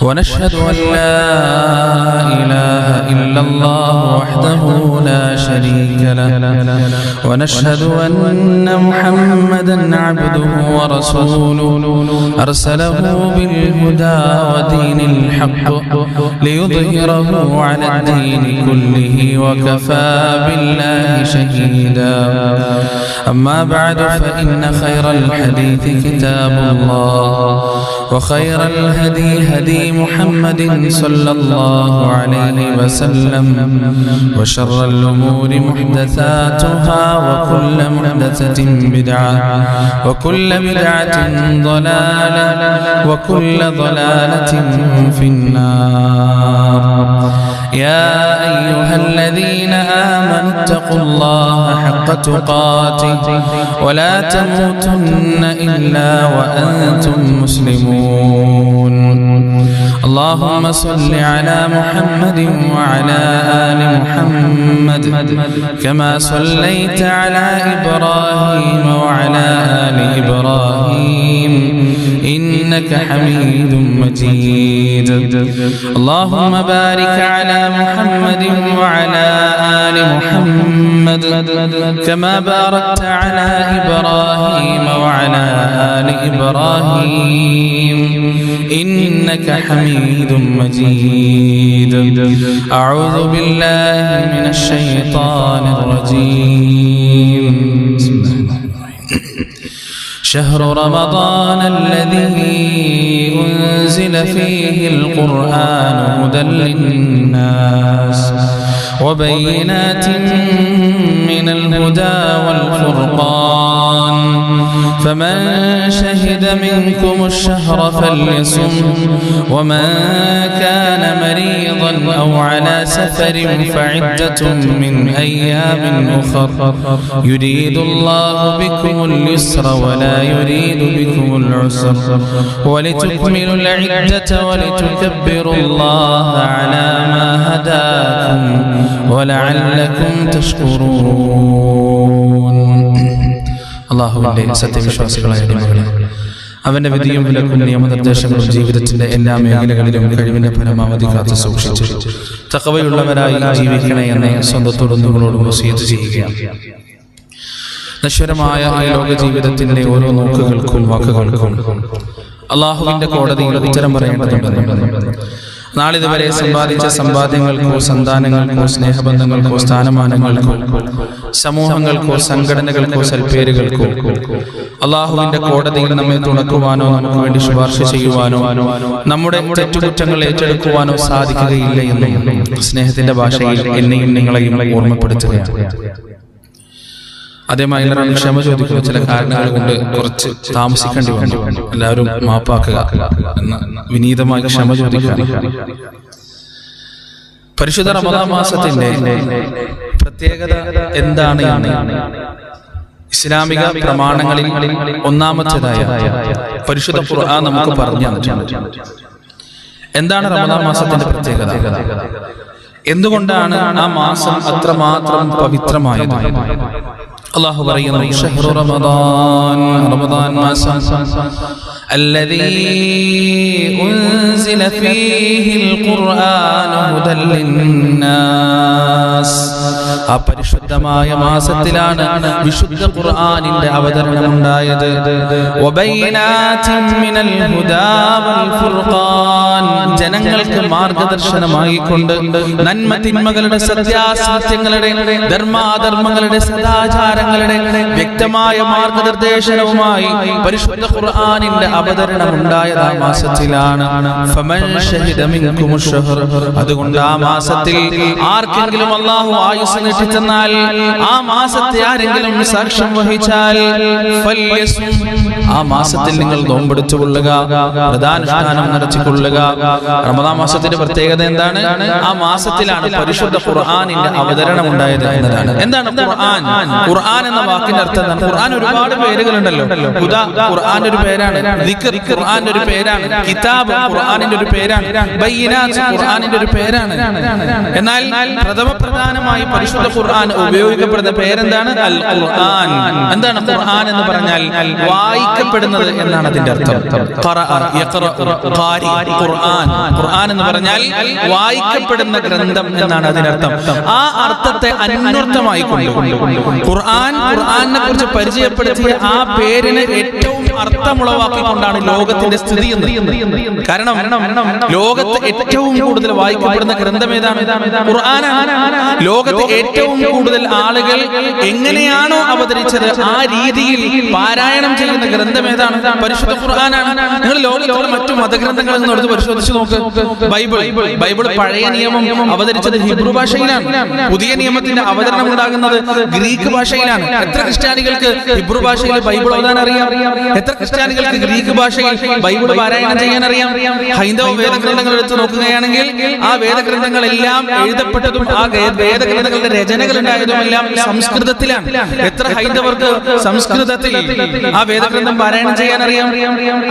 ونشهد أن لا إله إلا الله وحده لا شريك له ونشهد أن محمدا عبده ورسوله أرسله بالهدى ودين الحق ليظهره على الدين كله وكفى بالله شهيدا أما بعد فإن خير الحديث كتاب الله وخير الهدي هدي محمد صلى الله عليه وسلم وشر الأمور محدثاتها وكل محدثة بدعة وكل بدعة ضلالة وكل ضلالة في النار يا أيها الذين آمنوا اتقوا الله حق تقاته ولا تموتن إلا وأنتم مسلمون اللهم صل على محمد وعلى آل محمد كما صليت على إبراهيم وعلى آل إبراهيم إنك حميد مجيد اللهم بارك على محمد وعلى آل محمد كما باركت على إبراهيم وعلى آل إبراهيم إنك حميد مجيد أعوذ بالله من الشيطان الرجيم شهر رمضان الذي أنزل فيه القرآن هدى للناس وبينات من الهدى والفرقان فمن شهد منكم الشهر فليصم ومن كان مريضا أو على سفر فعدة من أيام أخر يريد الله بكم اليسر ولا يريد بكم العسر ولتكملوا العدة ولتكبروا الله على ما هداكم ولعلكم تشكرون അല്ലാഹുവിന്റെ സത്യവിശ്വാസികളായ അടിമകളെ, അവന്റെ വിധിയും വിലക്കും നിയമനിർദ്ദേശങ്ങളും ജീവിതത്തിന്റെ എല്ലാ മേഖലകളിലും കഴിവിന്റെ പരമാവധി കാത്തു സൂക്ഷിച്ചു തഖ്വയുള്ളവരായി ജീവിക്കണേ എന്ന് സ്വന്തത്തോടും നിങ്ങളോടും വസിയത്ത് ചെയ്യുകയാണ്. നശ്വരമായ ഈ ലോക ജീവിതത്തിന്റെ ഓരോ നോക്കുകൾക്കും വാക്കുകൾക്കും അല്ലാഹുവിന്റെ കോടതിയിൽ ഉത്തരം പറയേണ്ടതുണ്ടെന്ന് നാളിതുവരെ സമ്പാദിച്ച സമ്പാദ്യങ്ങൾക്കോ സന്താനങ്ങൾക്കോ സ്നേഹബന്ധങ്ങൾക്കോ സ്ഥാനമാനങ്ങൾക്കോ സമൂഹങ്ങൾക്കോ സംഘടനകൾക്കോ സൽപ്പേരുകൾക്കോ അള്ളാഹുവിന്റെ കോടതിയിൽ നമ്മെ തുണക്കുവാനോ നമുക്ക് വേണ്ടി ശുപാർശ ചെയ്യുവാനോ നമ്മുടെ തെറ്റുകുറ്റങ്ങൾ ഏറ്റെടുക്കുവാനോ സാധിക്കുകയില്ല എന്ന് സ്നേഹത്തിന്റെ ഭാഷയിൽ എന്നെയും നിങ്ങളെയും ഓർമ്മപ്പെടുത്തുകയാണ്. അതേമായി ക്ഷമ ചോദിക്കുന്ന ചില കാരണങ്ങൾ കൊണ്ട് കുറച്ച് താമസിക്കേണ്ടി വന്നു. എല്ലാവരും മാപ്പാക്കുക എന്ന് വിനീതമായി ക്ഷമ ചോദിക്കുക. പരിശുദ്ധ റമദാൻ മാസത്തിന്റെ പ്രത്യേകത എന്താണ് എന്ന് ഇസ്ലാമിക പ്രമാണങ്ങളിൽ ഒന്നാമത്തേതായ പരിശുദ്ധ ഖുർആൻ നമുക്ക് പറഞ്ഞു തന്നിട്ടുണ്ട്. എന്താണ് റമദാൻ മാസത്തിന്റെ പ്രത്യേകത? എന്തുകൊണ്ടാണ് ആ മാസം അത്രമാത്രം പവിത്രമായത്? അല്ലാഹു പറയുന്നു, ശഹ്റു റമദാൻ, റമദാൻ മാസം الذي أنزل فيه القرآن هدى للناس. ആ പരിശുദ്ധമായ മാസത്തിലാണ് വിശുദ്ധ ഖുർആനിന്റെ അവതരണം ഉണ്ടായത്. വബൈനാതിൻ മിനൽ ഹുദാ വൽ ഫുർഖാൻ, ജനങ്ങൾക്ക് മാർഗ്ഗദർശനമായി കൊണ്ട് നന്മ തിന്മകളുടെ സത്യാസത്യങ്ങളുടെ ധർമാധർമ്മങ്ങളുടെ സദാചാരങ്ങളുടെ വ്യക്തമായ മാർഗ്ഗനിർദ്ദേശനവുമായി പരിശുദ്ധ ഖുർആനിന്റെ അവതരണം ഉണ്ടായത് ആ മാസത്തിലാണ്. ഫമൻ ശഹിദ മിൻകുമുശ് ശഹ്ർ, അതുകൊണ്ട് ആ മാസത്തിൽ ആർക്കെങ്കിലും അല്ലാഹു ആയുസ് നീട്ടിത്തന്നാൽ, ആ മാസത്തെ ആരെങ്കിലും സാക്ഷ്യം വഹിച്ചാൽ, ഫല്യസും, ആ മാസത്തിൽ നിങ്ങൾ നോമ്പെടുത്തുകൊള്ളുക, വ്രതാനുഷ്ഠാനം നടത്തിക്കൊള്ളുക. റമദാൻ മാസത്തിന്റെ പ്രത്യേകത എന്താണ്? ആ മാസത്തിലാണ് പരിശുദ്ധ ഖുർആനിന്റെ അവതരണം ഉണ്ടായത് എന്നതാണ്. എന്താണ് ഖുർആൻ? ഖുർആൻ എന്ന വാക്കിന്റെ അർത്ഥം എന്താണ്? ഖുർആൻ ഒരുപാട് പേരുകളുണ്ടല്ലോ. ഹുദാ ഖുർആന്റെ ഒരു പേരാണ്, ദിക്ർ ഖുർആന്റെ ഒരു പേരാണ്, കിതാബ് ഖുർആനിന്റെ ഒരു പേരാണ്, ബയ്യിനാത്ത് ഖുർആനിന്റെ ഒരു പേരാണ്. എന്നാൽ പ്രധാനമായി പരിശുദ്ധ ഖുർആൻ ഉപയോഗിക്കപ്പെടുന്ന പേരെന്താണ്? അൽ ഖുർആൻ. എന്താണ് ഖുർആൻ എന്ന് പറഞ്ഞാൽ? വായിക്കപ്പെടുന്നത് എന്നാണ് അതിന്റെ അർത്ഥം. ഖറഅ യഖറഉ ഖാരി, ഖുർആൻ ഖുർആൻ എന്ന് പറഞ്ഞാൽ വായിക്കപ്പെടുന്ന ഗ്രന്ഥം എന്നാണ് അതിനർത്ഥം. ആ അർത്ഥത്തെ അന്വർത്ഥമായി ഖുർആനെ കുറിച്ച് പരിചയപ്പെടുത്തിയ ആ പേരിന് ഏറ്റവും അർത്ഥമുളവാക്കിക്കൊണ്ടാണ് ലോകത്തിന്റെ സ്ഥിതി എന്ന്. കാരണം ലോകത്ത് ഏറ്റവും കൂടുതൽ വായിക്കപ്പെടുന്ന ഗ്രന്ഥം ഏതാണ്? ഖുർആനാണ്. ലോകത്ത് ഏറ്റവും കൂടുതൽ ആളുകൾ എങ്ങനെയാണോ അവതരിച്ചത് ആ രീതിയിൽ പാരായണം ചെയ്യുന്ന ഗ്രന്ഥം ഏതാണ്? പരിശുദ്ധ ഖുർആനാണ്. നിങ്ങൾ ലോകത്തുള്ള മറ്റു മതഗ്രന്ഥങ്ങളിൽ നിന്ന് എടുത്ത് പരിശോധിച്ച് നോക്ക്. ബൈബിൾ പഴയ നിയമം അവതരിച്ചത് ഹിബ്രു ഭാഷയിലാണ്. പുതിയ നിയമത്തിന്റെ അവതരണം ഉണ്ടാകുന്നത് ഗ്രീക്ക് ഭാഷയിലാണ്. എത്ര ക്രിസ്ത്യാനികൾക്ക് ഹിബ്രു ഭാഷയിൽ ബൈബിൾ ഓതാൻ അറിയാം? എത്ര ക്രിസ്ത്യാനികൾക്ക് ഗ്രീക്ക് ഭാഷയിൽ ബൈബിൾ പാരായണം ചെയ്യാൻ അറിയാം? ഹൈന്ദവ വേദഗ്രന്ഥങ്ങൾ എടുത്ത് നോക്കുകയാണെങ്കിൽ ആ വേദഗ്രന്ഥങ്ങളെല്ലാം എഴുതപ്പെട്ടതും ആ വേദഗ്രന്ഥങ്ങളുടെ രചനകൾ ഉണ്ടായതുമെല്ലാം സംസ്കൃതത്തിലാണ്. എത്ര ഹൈന്ദവർക്ക് സംസ്കൃതത്തിൽ ആ വേദഗ്രന്ഥം പാരായണം ചെയ്യാൻ അറിയാം?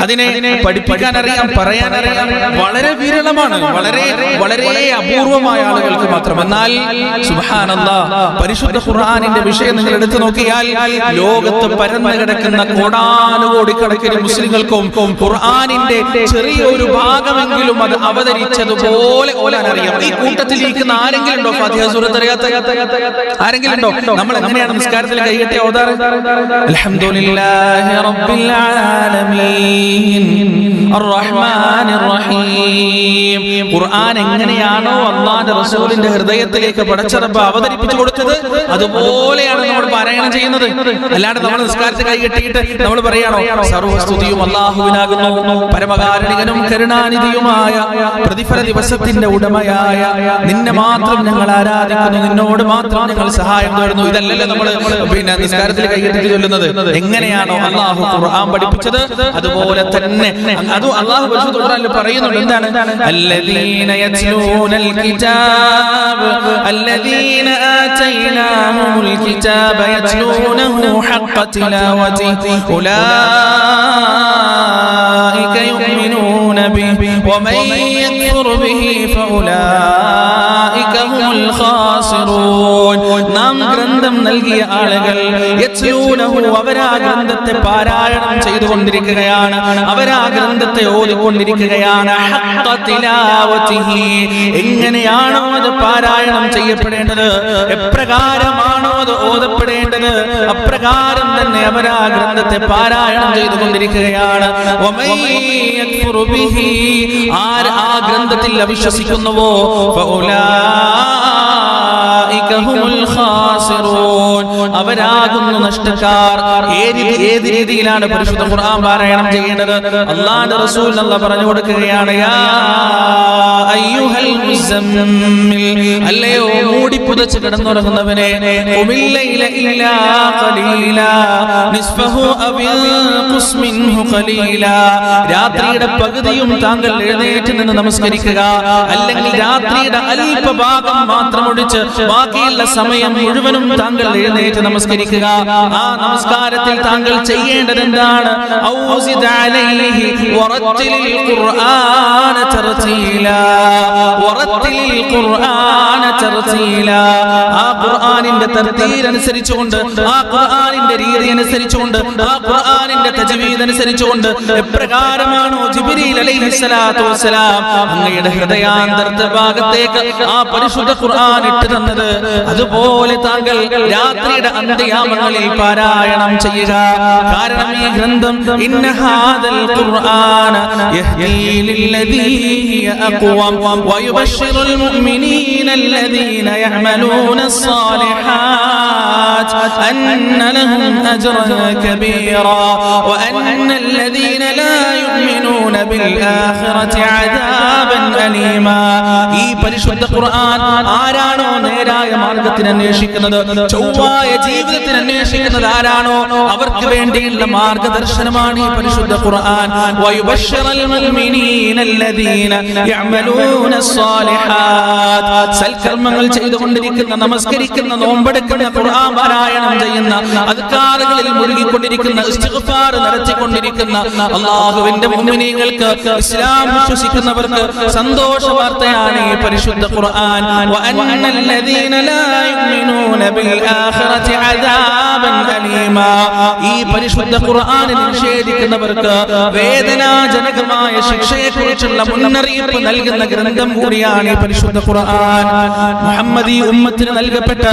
അതിനെ പഠിപ്പിക്കാൻ അറിയാം, പറയാൻ അറിയാം? വളരെ വിരളമാണ്, വളരെ വളരെ അപൂർവമായ ആളുകൾക്ക് മാത്രം. എന്നാൽ സുബ്ഹാനല്ലാഹ്, പരിശുദ്ധ ഖുർആനിന്റെ വിഷയം നിങ്ങൾ എടുത്തു നോക്കിയാൽ ലോകത്ത് പരന്നു കിടക്കുന്ന കോടാനുകോടിക്കണക്കിന് മുസ്ലിങ്ങൾക്കും ഖുർആനിന്റെ ചെറിയൊരു ഭാഗമെങ്കിലും അത് അവതരിച്ചതുപോലെ ഓലാൻ അറിയാം. ഈ കൂട്ടത്തിൽ ഇരിക്കുന്ന ആരെങ്കിലും ഉണ്ടോ ഫാത്തിഹ സൂറത്ത് അറിയാത്ത? ആരെങ്കിലും ഉണ്ടോ? നമ്മൾ എങ്ങനെയാണ് നിസ്കാരത്തിൽ കൈകെട്ടി ഓതാറ്? അൽഹംദുലില്ലാഹി റബ്ബിൽ ആലമീൻ അർറഹ്മാനിർ റഹീം. ഖുർആൻ എങ്ങനെയാണോ അല്ലാഹുവിന്റെ റസൂലിന്റെ ഹൃദയത്തിലേക്ക് പടച്ച റബ്ബ് അവതരിപ്പിച്ചു കൊടുത്തത് അതുപോലെയാണ് നമ്മൾ പാരായണം ചെയ്യുന്നത്. അല്ലാണ്ട് നമ്മൾ നിസ്കാരത്തിൽ കൈകെട്ടിയിട്ട് നമ്മൾ പറയാണോ സർവ്വസ്തുതിയും അല്ലാഹുവിനാകുന്നു, പരമകാരുണികനും കരുണാനിധിയുമായ പ്രതിഫല ദിവസത്തിന്റെ ഉടമയായ നിന്നെ മാത്രം ഞങ്ങൾ ആരാധിക്കുന്നു, നിന്നോട് മാത്രം ഞങ്ങൾ സഹായം തേടുന്നു. ഇതല്ലല്ലോ നമ്മൾ നിസ്കാരത്തിൽ കൈകെട്ടിട്ട് ചൊല്ലുന്നത്. എങ്ങനെയാണോ അല്ലാഹു ഖുർആൻ പഠിപ്പിച്ചത് അതുപോലെ തന്നെ അത് അല്ലാഹു പരിശുദ്ധ ഖുർആനിൽ പറയുന്നുണ്ട്. എന്താണ്? അല്ലദീന യത്ലൂനൽ കിതാബ് അല്ലദീന ആതൈനാഹുൽ കിതാബ യത്ലൂനഹു ഹഖ്ഖ തിലാവതിഹി ഉലൈക യുമിനൂന ബിഹി വമൻ യക്ഫുർ ബിഹി ഫഉലൈക ഹുമുൽ ഖാസിറൂൻ. നാം ഗ്രന്ഥം നൽകിയ ആളുകൾ യത്ലൂനഹു അവരാ ഗ്രന്ഥത്തെ പാരായണം ചെയ്തുകൊണ്ടിരിക്കുകയാണ്, അവരാ ഗ്രന്ഥത്തെ ഓതിക്കൊണ്ടിരിക്കുകയാണ്. ഹഖ്ഖ തിലാവതിഹി, എങ്ങനെയാണോ അത് പാരായണം ചെയ്യപ്പെടേണ്ടത്, എപ്രകാരമാണോ അത് ഓതപ്പെടേണ്ടത് അപ്രകാരം തന്നെ അവരാ ഗ്രന്ഥത്തെ പാരായണം ചെയ്തുകൊണ്ടിരിക്കുകയാണ്. വമൻ യക്ഫുർ ബിഹി, ആർ ആ ഗ്രന്ഥത്തിൽ അവിശ്വസിക്കുന്നുവോ ഫഉലൈക ഹുമുൽ ഖാസിറൂൻ, അവരാകുന്നു നഷ്ടക്കാർ. ഏത് രീതിയിലാണ് പരിശുദ്ധ ഖുർആൻ പാരായണം ചെയ്യേണ്ടത്? അല്ലാഹുവിന്റെ റസൂൽ അല്ലാഹു പറഞ്ഞു കൊടുക്കുകയാണ്, യാ അയ്യുഹൽ മുസമ്മിൽ, അല്ലയോ മൂടി പുതച്ച് കിടന്നുറങ്ങുന്നവനെ, ഖുമിൽ ലൈല ഇല്ലാ ഖലീലാ നിസ്ഫഹു അവ ഖുസ് മിൻഹു ഖലീലാ, രാത്രിയുടെ പകുതിയും താങ്കൾ എഴുന്നേറ്റ് നിന്ന് നമസ്കരിക്കുക, അല്ലെങ്കിൽ രാത്രിയുടെ അല്പഭാഗം മാത്രം ഒഴിച്ച് ബാക്കിയുള്ള സമയം മുഴുവനും താങ്കൾ എഴുന്നേറ്റ് നമസ്കരിക്കുക. ആ നമസ്കാരത്തിൽ താങ്കൾ ചെയ്യേണ്ടത് എന്താണ്? ഔസിദ് അലൈഹി വറത്തിലിൽ ഖുർആന തർതീലാ, വറത്തിലിൽ ഖുർആന തർതീലാ. ആ ഖുർആനിന്റെ തർതീൽ അനുസരിച്ചുകൊണ്ട്, ആ ഖുർആനിന്റെ രീതി അനുസരിച്ചുകൊണ്ട്, ആ ഖുർആനിന്റെ തജ്വീദ് അനുസരിച്ചുകൊണ്ട് എപ്രകാരമാണോ ജിബ്രീൽ അലൈഹിസ്സലാത്തു വസ്സലാം അങ്ങയുടെ ഹൃദയാന്തരത്തെ ഭാഗത്തേക്ക് ആ പരിശുദ്ധ ഖുർആൻ ഇട്ടു തന്നത്, അതുപോലെ താങ്കൾ രാത്രിയുടെ അന്ത്യയാമങ്ങളിൽ പാരായണം ചെയ്യുക. കാരണം ഈ ഗ്രന്ഥം ഇന്ന ഹാദൽ ഖുർആന യഹ്ദീ ലില്ലദീ ഹിയ അഖ്വം വയുബശ്ശിറുൽ മുഅ്മിനീന അല്ലദീന യഅമലൂനസ് സാലിഹാത്ത് അന്ന ലഹും അജ്റൻ കബീറാ വഅന്ന അല്ലദീന ലാ യുഅ്മിനൂന ബിൽ ആഖിറതി അദാബൻ അലീമാ. ഈ പരിശുദ്ധ ഖുർആൻ ആരാണോ നേരായ മാർഗ്ഗത്തിന് അന്വേഷിക്കുന്നത്, ചൊവ്വായ ജീവിതത്തിന് അന്വേഷിക്കുന്നത് ആരാണോ അവർക്ക് വേണ്ടിയുള്ള മാർഗ്ഗദർശനമാണ് ഈ പരിശുദ്ധ ഖുർആൻ. വയുബശ്ശിറുൽ മുഅ്മിനീന അല്ലദീന യഅമലൂനസ് സാലിഹാത്ത്, സൽക്കർമ്മങ്ങൾ ചെയ്തുകൊണ്ടിരിക്കുന്ന, നമസ്കരിക്കുന്ന, നോമ്പെടുക്കുന്ന, ഖുർആൻ പാരായണം ചെയ്യുന്ന, അദ്കാറുകളിൽ മുഴുകിക്കൊണ്ടിരിക്കുന്ന, ഇസ്തിഗ്ഫാർ നടത്തിക്കൊണ്ടിരിക്കുന്ന അല്ലാഹുവിന്റെ മുഅ്മിനീങ്ങൾ മുഅ്മിനീങ്ങൾക്ക് ഇസ്ലാം വിശ്വസിക്കുന്നവർക്ക് സന്തോഷ വാർത്തയാണ് ഈ പരിശുദ്ധ ഖുർആൻ. വഅന്നല്ലദീന ലാ യുഅ്മിനൂന ബിൽ ആഖിറതി അദാബൻ അലീമാ. ഈ പരിശുദ്ധ ഖുർആൻ നിഷേധിക്കുന്നവർക്ക് വേദനാജനകമായ ശിക്ഷയെക്കുറിച്ചുള്ള മുന്നറിയിപ്പ് നൽകുന്ന ഗ്രന്ഥം കൂടിയാണ് ഈ പരിശുദ്ധ ഖുർആൻ. മുഹമ്മദി ഉമ്മത്തിന് നൽകപ്പെട്ട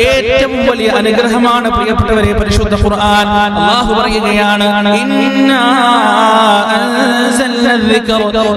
ഏറ്റവും വലിയ അനുഗ്രഹമാണ് പ്രിയപ്പെട്ടവരെ പരിശുദ്ധ ഖുർആൻ. അല്ലാഹു പറയുകയാണ്, ഇന്നാ അൻസൽന الذിക്റ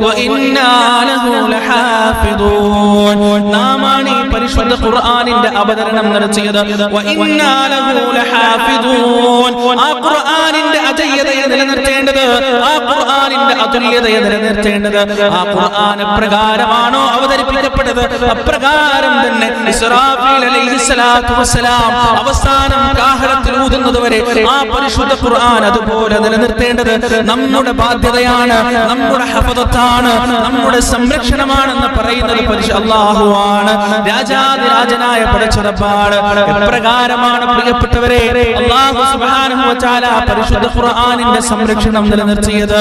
വഇന്നാ ലഹു ലഹാഫിദൂൻ. നാമാണ് ഈ പരിശുദ്ധ ഖുർആനിന്റെ അവതരണം നടത്തിയത്. വഇന്നാ ലഹു ലഹാഫിദൂൻ. ആ ഖുർആനിന്റെ അജയ്യതയെ നിലനിർത്തേണ്ടത്, ആ ഖുർആനിന്റെ അതുല്യതയെ നിലനിർത്തേണ്ടത്, ആ ഖുർആൻ പ്രകാരമാണോ അവതരിപ്പിക്കപ്പെട്ടത് അപ്രകാരം തന്നെ ഇസ്രാഫീൽ അലൈഹിസ്സലാത്തു വസ്സലാം അവസാനം കാഹളത്തിൽ ഊതുന്നതുവരെ ആ പരിശുദ്ധ ഖുർആൻ അതുപോലെ നിലനിർത്തേണ്ടത് നമ്മുടെ ബാധ്യതയാണ്, നമ്മുടെ ഹഫദത്താണ്, നമ്മുടെ സംരക്ഷണമാണെന്ന് പറയുന്നത് പരിശുദ്ധ അല്ലാഹുവാണ്. രാജാതിരാജനായ പടച്ചറപ്പാണ്. എപ്രകാരമാണ് പ്രിയപ്പെട്ടവരെ അല്ലാഹു സുബ്ഹാനഹു വ തആല പരിശുദ്ധ ഖുർആനിന്റെ സംരക്ഷണം നിലനിർത്തിയത്?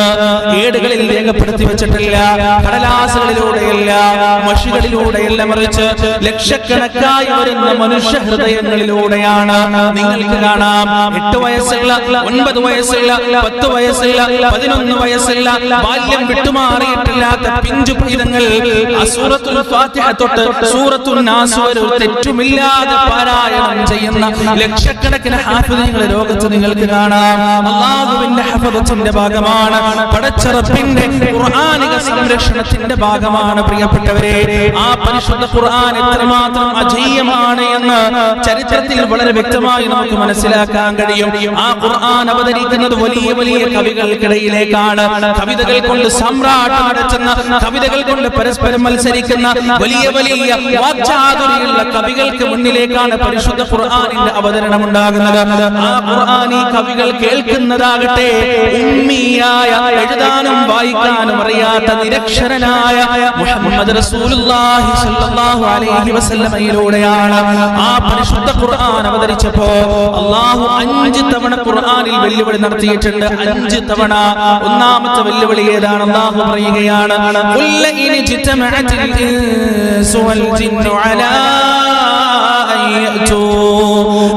ഏടുകളിൽ രേഖപ്പെടുത്തി വെച്ചിട്ടില്ല, കടലാസുകളിലൂടെയല്ല, മഷികളിലൂടെയല്ല, മറിച്ച് ലക്ഷക്കണക്കായി വരുന്ന മനുഷ്യ ഹൃദയങ്ങളിലൂടെയാണ്. നിങ്ങൾക്ക് കാണാം 8 വയസ്സുള്ള, 9 വയസ്സുള്ള, 10 വയസ്സുള്ള, 11 വയസ്സുള്ള, ബാല്യം വിട്ടുമാറിയിട്ടില്ലാത്ത പിഞ്ചു പൈതങ്ങൾ സൂറത്തുൽ ഫാത്തിഹ തൊട്ട് സൂറത്തുൽ നാസ് വരെ തെറ്റുമില്ലാതെ പാരായണം ചെയ്യുന്ന ലക്ഷക്കണക്കിന് ഹാഫിളുകൾ ലോകത്ത് നിങ്ങൾക്ക് കാണാം. അല്ലാഹുവിന്റെ ഹഫദത്തിന്റെ ഭാഗമാണ്, പടച്ചറപ്പിന്റെ ഖുർആനിക സംരക്ഷണത്തിന്റെ ഭാഗമാണ് പ്രിയപ്പെട്ടവരെ. ആ പരിശുദ്ധ ഖുർആൻ എത്രമാത്രം അജയ്യമാണ് എന്ന് ചരിത്രത്തിൽ വളരെ വ്യക്തമായി നമുക്ക് മനസ്സിലാക്കാൻ കഴിയും. ആ ഖുർആൻ അവതരിക്കുന്നത് വലിയ വലിയ കവികൾക്കിടയിലേക്കാണ്. കവിതകൾ കൊണ്ട് സാമ്രാട്ട് നടത്തുന്ന, കവിതകൾ കൊണ്ട് പരസ്പരം മത്സരിക്കുന്ന വലിയ വലിയ വാക്ചാതുരിയുള്ള കവികൾക്ക് മുന്നിലേക്കാണ് പരിശുദ്ധ ഖുർആനിന്റെ അവതരണം ഉണ്ടാകുന്നത്. ആ ഖുർആൻ ഈ കവികൾ കേൾക്കുന്നതാകട്ടെ ഉമ്മിയായ, എഴുതാനും വായിക്കാനും അറിയാത്ത നിരക്ഷരനായ മുഹമ്മദ് റസൂലുള്ളാഹി സ്വല്ലല്ലാഹു അലൈഹി വസല്ലമയിലൂടെയാണ്. ആ പരിശുദ്ധ ഖുർആൻ അവതരിച്ചപ്പോ അല്ലാഹു 5 തവണ ഖുർആനിൽ വെല്ലുവിളി നടത്തിയിട്ടുണ്ട്. 5 തവണ. ഒന്നാമത്തെ വെല്ലുവിളി ഏതാണ്? അല്ലാഹു പറയുകയാണ്, ഖുൽ ഇൻ ജിതമഅത്തിൽ ഇൻസു വൽ ജിന്നു അലാ അൻ യഅ്തു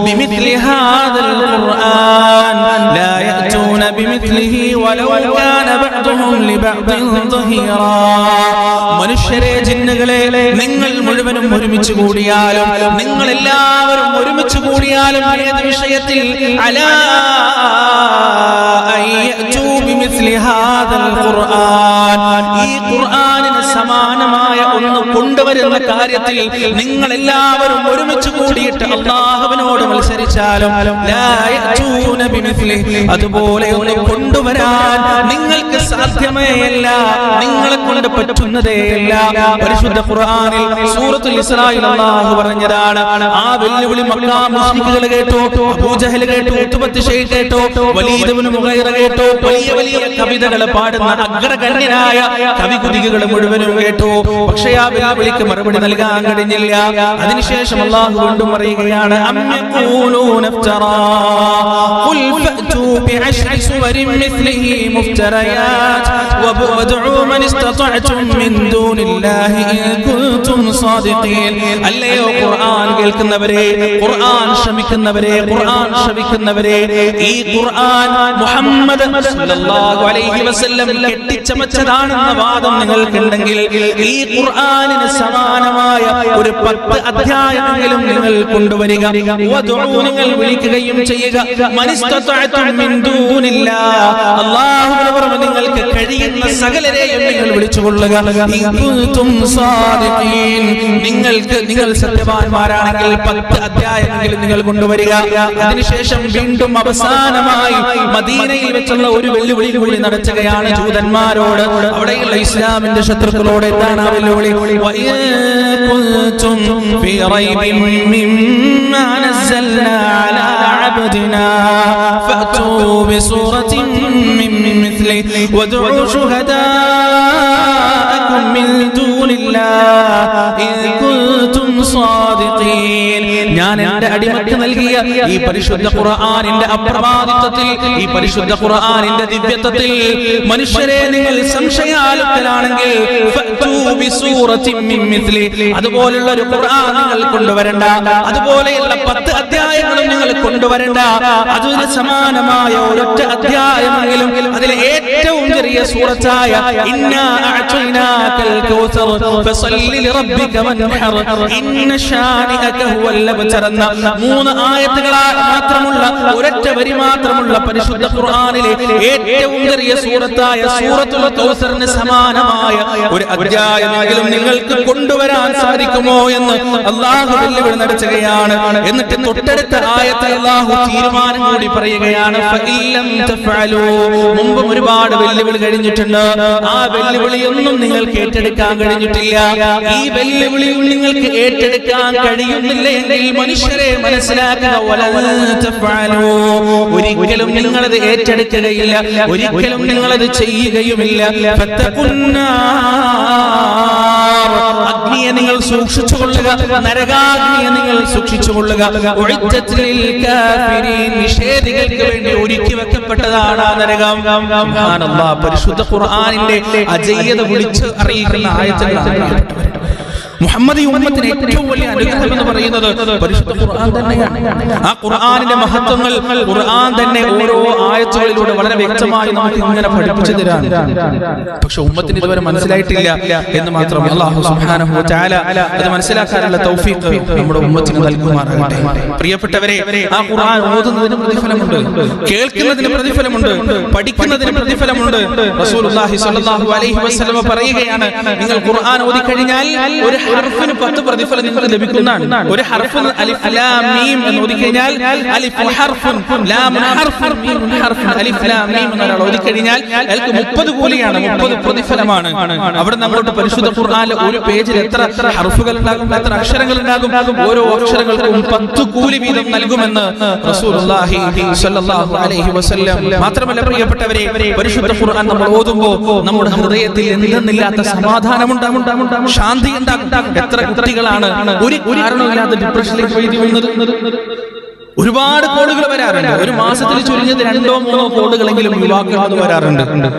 ബിമിത്ലി ഹാദൽ ഖുർആൻ ലാ യഅ്തൂന ബിമിത്ലിഹി വലൗ കാന ബഅ്ദുഹും ലിബഅ്ദിൻ ദഹീറാ. മനുഷ്യരെ, ജിന്നുകളെ, നിങ്ങൾ മുഴുവനും ഒരുമിച്ച് കൂടിയാലും, നിങ്ങൾ എല്ലാവരും ഒരുമിച്ച് കൂടിയാലും ഏത് വിഷയത്തിൽ അലാ അയ്യതു ബിമിസ്ലി ഹാദൽ ഖുർആൻ, ഈ ഖുർആനിന് സമാനമായ ഒന്ന് കൊണ്ടുവരുന്ന കാര്യത്തിൽ നിങ്ങൾ എല്ലാവരും ഒരുമിച്ച് കൂടിയിട്ട് അല്ലാഹുവിനോട് മത്സരിച്ചാലും ലാ യഅ്തൂന ബിമിസ്ലി, അതുപോലെ ഒന്ന് കൊണ്ടുവരാൻ നിങ്ങൾക്ക് സാധ്യമേയല്ല, നിങ്ങളെ കൊണ്ട് പറ്റുന്നതേയല്ല. പരിശുദ്ധ ഖുർആനിൽ സൂറത്തുൽ ഇസ്രായിൽ അല്ലാഹു പറഞ്ഞതാണ്. ആ വെല്ലുവിളി മക്കാ മുശ്രിക്കുകൾ കേട്ടു, അബൂജഹൽ കേട്ടു, ഉത്ബത്ത് ശൈഖ് കേട്ടു, വലീദ് ഇബ്നു മുഗൈറ കേട്ടു, വലിയ വലിയ കവിതകൾ പാടുന്ന അഗ്രഗണ്യനായ കവികുതികൾ മുഴുവനും കേട്ടു. പക്ഷേ ആ വെല്ലുവിളിക്ക് മറുപടി നൽകാൻ കഴിഞ്ഞില്ല. അതിനുശേഷം അല്ലാഹു വീണ്ടും പറയുകയാണ്, അംയഖൂലൂന ഇഫ്തറാ ഖുൽ ഫഅ്തു ബിഅശ്രി സുവരിൻ മിസ്ലിഹി മുഫ്തറയാത് വബഉ മൻ ഇസ്തതഅതും മിൻ ദൂനില്ലാഹി ഇൻ കുൻതും സാദിഖീൻ. അല്ലയോ ഖുർആൻ കേൾക്കുന്നവരെ, ഖുർആൻ ശ്രമിക്കുന്നവരെ, ഖുർആൻ ശ്രവിക്കുന്നവരെ, ഈ ഖുർആൻ മുഹമ്മദ് സല്ലല്ലാഹു അലൈഹി വസല്ലം കെട്ടിച്ചമച്ചതാണെന്ന വാദം നിങ്ങൾക്കുണ്ടെങ്കിൽ ഈ ഖുർആനിന് സമാനമായ ഒരു 10 അധ്യായമെങ്കിലും നിങ്ങൾ കൊണ്ടുവരിക. വദഉ, നിങ്ങൾ വിളിക്കുകയും ചെയ്യുക. മനിസ്തതഅതും മിൻ ദൂനില്ലാഹ്, അല്ലാഹുവിന് പുറമെ നിങ്ങൾക്ക് കഴിയുന്ന സകലരെയും നിങ്ങൾ വിളിച്ചുകൊള്ളുക. ഇൻ കുൻതും സാദിഖീൻ, നിങ്ങൾ സത്യവാന്മാരാണെങ്കിൽ 10 അധ്യായമെങ്കിലും നിങ്ങൾ കൊണ്ടുവരിക. അതിനുശേഷം വീണ്ടും അവസാനമായി മദീനയിൽ വെച്ചുള്ള ഒരു വെല്ലുവിളി കൂടി നടത്തുകയാണ് ജൂതന്മാരോട്, അവിടെയുള്ള ഇസ്ലാമിന്റെ ശത്രുക്കളോട്. എന്താണ് ആ വെല്ലുവിളി? കുൻതും ഫീ റൈബിൻ മിമ്മാ നസ്സൽനാ അലാ അബ്ദിനാ ഫഅ്തു ബിസൂറത്തിൻ മിൻ മിസ്ലി വദ്ഉ ശുഹദാഅകും മിൻ ദൂനില്ലാഹ് ഇൻ കുൻതും صادقين ഞാൻ എൻ്റെ അടിമക്ക് നൽകിയ ഈ പരിശുദ്ധ ഖുർആനിന്റെ അപ്രമാദിത്വത്തിൽ, ഈ പരിശുദ്ധ ഖുർആനിന്റെ ദിവ്യത്വത്തിൽ മനുഷ്യരെ നിങ്ങൾ സംശയാലുക്കളാണെങ്കിൽ ഫഅ്തു ബിസൂറത്തിൻ മിൻ മിസ്ലി, അതുപോലുള്ള ഒരു ഖുർആൻ നിങ്ങൾ കൊണ്ടുവരണ്ട, അതുപോലെയുള്ള 10 അധ്യായങ്ങളും നിങ്ങൾ കൊണ്ടുവരണ്ട, അതിന് സമാനമായ ഒരൊറ്റ അധ്യായമെങ്കിലും അതിലെ ഏറ്റവും ചെറിയ സൂറത്തായ ഇന്നാ അഅ്തൈനാകൽ കൗസർ ഫസല്ലി ലിറബ്ബിക വൻഹർ ഇന്ന ശാനിഅക ഹുവൽ അബ്തർ എന്ന 3 ആയത്തുകൾ മാത്രമുള്ള ഒരൊറ്റ വരി മാത്രമുള്ള പരിശുദ്ധ ഖുർആനിലെ ഏറ്റവും ചെറിയ സൂറത്തായ സൂറത്തുൽ കൗസറിന് സമാനമായ ഒരു അധ്യായമെങ്കിലും നിങ്ങൾക്ക് കൊണ്ടുവരാൻ സാധിക്കുമോ എന്ന് അല്ലാഹു വെല്ലുവിളി നടത്തുകയാണ്. എന്നിട്ട് തൊട്ടടുത്ത ആയത്തിൽ അല്ലാഹു തീരുമാനം കൂടി പറയുകയാണ്, ഫഇല്ലം തഫഅലൂ, മുമ്പ് ഒരുപാട് വെല്ലുവിളി കഴിഞ്ഞിട്ടുണ്ട്, ആ വെല്ലുവിളിയൊന്നും നിങ്ങൾക്ക് ഏറ്റെടുക്കാൻ കഴിഞ്ഞിട്ടില്ല. ഈ വെല്ലുവിളി നിങ്ങൾക്ക് ഏറ്റെടുക്കാൻ കഴിയുന്നില്ല എങ്കിൽ മനുഷ്യരെ മനസ്സിലാക്കുക, വലൻ തഫഅലൂ, ഒരിക്കലും നിങ്ങളത് ഏറ്റെടുക്കുകയില്ല, ഒരിക്കലും നിങ്ങളത് ചെയ്യുകയുമില്ല. ഫത്തഖുന്നാർ, അഗ്നിയെ നിങ്ങൾ സൂക്ഷിച്ചുകൊള്ളുക, നരകാഗ്നിയെ നിങ്ങൾ സൂക്ഷിച്ചുകൊള്ളുക. ഉഇദ്ദത് ലിൽ കാഫിരീൻ, നിഷേധികൾക്ക് വേണ്ടി ഒരുക്കി വെക്കപ്പെട്ടതാണ് ആ നരകം. സുബ്ഹാനല്ലാഹ്, പരിശുദ്ധ ഖുർആനിന്റെ അജയ്യത വിളിച്ച് അറിയിക്കുന്ന ആയത്തുകളാണ്. മുഹമ്മദി ഉമ്മത്തിന് ഏറ്റവും വലിയ അനുഗ്രഹം എന്ന് പറയുന്നത് പരിശുദ്ധ ഖുർആൻ തന്നെയാണ്. ആ ഖുർആനിന്റെ മഹത്വങ്ങൾ ഖുർആൻ തന്നെ ഓരോ ആയത്തുകളിലൂടെ വളരെ വ്യക്തമായി നമുക്ക് ഇങ്ങനെ പഠിപ്പിച്ചു തരാൻ. പക്ഷെ ഉമ്മത്തിന് ഇതുവരെ മനസ്സിലായിട്ടില്ല എന്ന് മാത്രം. അല്ലാഹു സുബ്ഹാനഹു വ തആല അത് മനസ്സിലാക്കാനുള്ള തൗഫീഖ് നമ്മുടെ ഉമ്മത്തിന് നൽകുമാറാകട്ടെ. പ്രിയപ്പെട്ടവരെ, ആ ഖുർആൻ ഓതുന്നതിന് പ്രതിഫലമുണ്ട്, കേൾക്കുന്നതിന് പ്രതിഫലമുണ്ട്, പഠിക്കുന്നതിന് പ്രതിഫലമുണ്ട്. റസൂലുള്ളാഹി സ്വല്ലല്ലാഹു അലൈഹി വസല്ലം പറയുകയാണ്, നിങ്ങൾ ഖുർആൻ ഓതി കഴിഞ്ഞാൽ ഒരു ഹർഫിന് 10 പ്രതിഫലം നിങ്ങൾക്ക് ലഭിക്കുന്നതാണ്. ഒരു ഹർഫിന് അലിഫ് ലാം മീം എന്ന് ഓതി കഴിഞ്ഞാൽ അലിഫ് ഹർഫുൻ ലാം ഹർഫുൻ മീം ഹർഫുൻ അലിഫ് ലാം മീം എന്ന് ഓതി കഴിഞ്ഞാൽ അയാൾക്ക് 30 കൂലിയാണ്, 30 പ്രതിഫലമാണ്. അവിടെ അങ്ങോട്ട് പരിശുദ്ധ ഖുർആനിലെ ഒരു പേജിൽ എത്ര ഹർഫുകൾ ഉണ്ടാകും, എത്ര അക്ഷരങ്ങൾ ഉണ്ടാകും, ഓരോ അക്ഷരങ്ങൾക്കും 10 കൂലി വീതം നൽകുമെന്ന് റസൂലുള്ളാഹി സ്വല്ലല്ലാഹു അലൈഹി വസല്ലം. മാത്രമല്ല പ്രിയപ്പെട്ടവരെ, പരിശുദ്ധ ഖുർആൻ നമ്മൾ ഓതുമ്പോൾ നമ്മുടെ ഹൃദയത്തിൽ എന്തെന്നില്ലാത്ത സമാധാനമുണ്ടാകും, ശാന്തി ഉണ്ടാകും. എത്ര കുട്ടികളാണ് ഒരു കാരണമില്ലാത്ത ഡിപ്രഷനിലേക്ക് വഴുതി വീഴുന്നത്? ഒരുപാട് കോളുകൾ വരാറുണ്ട്. ഒരു മാസത്തിൽ ചുരുങ്ങിയത് 2-3 കോളുകളെങ്കിലും യുവാക്കൾ വരാറുണ്ട്.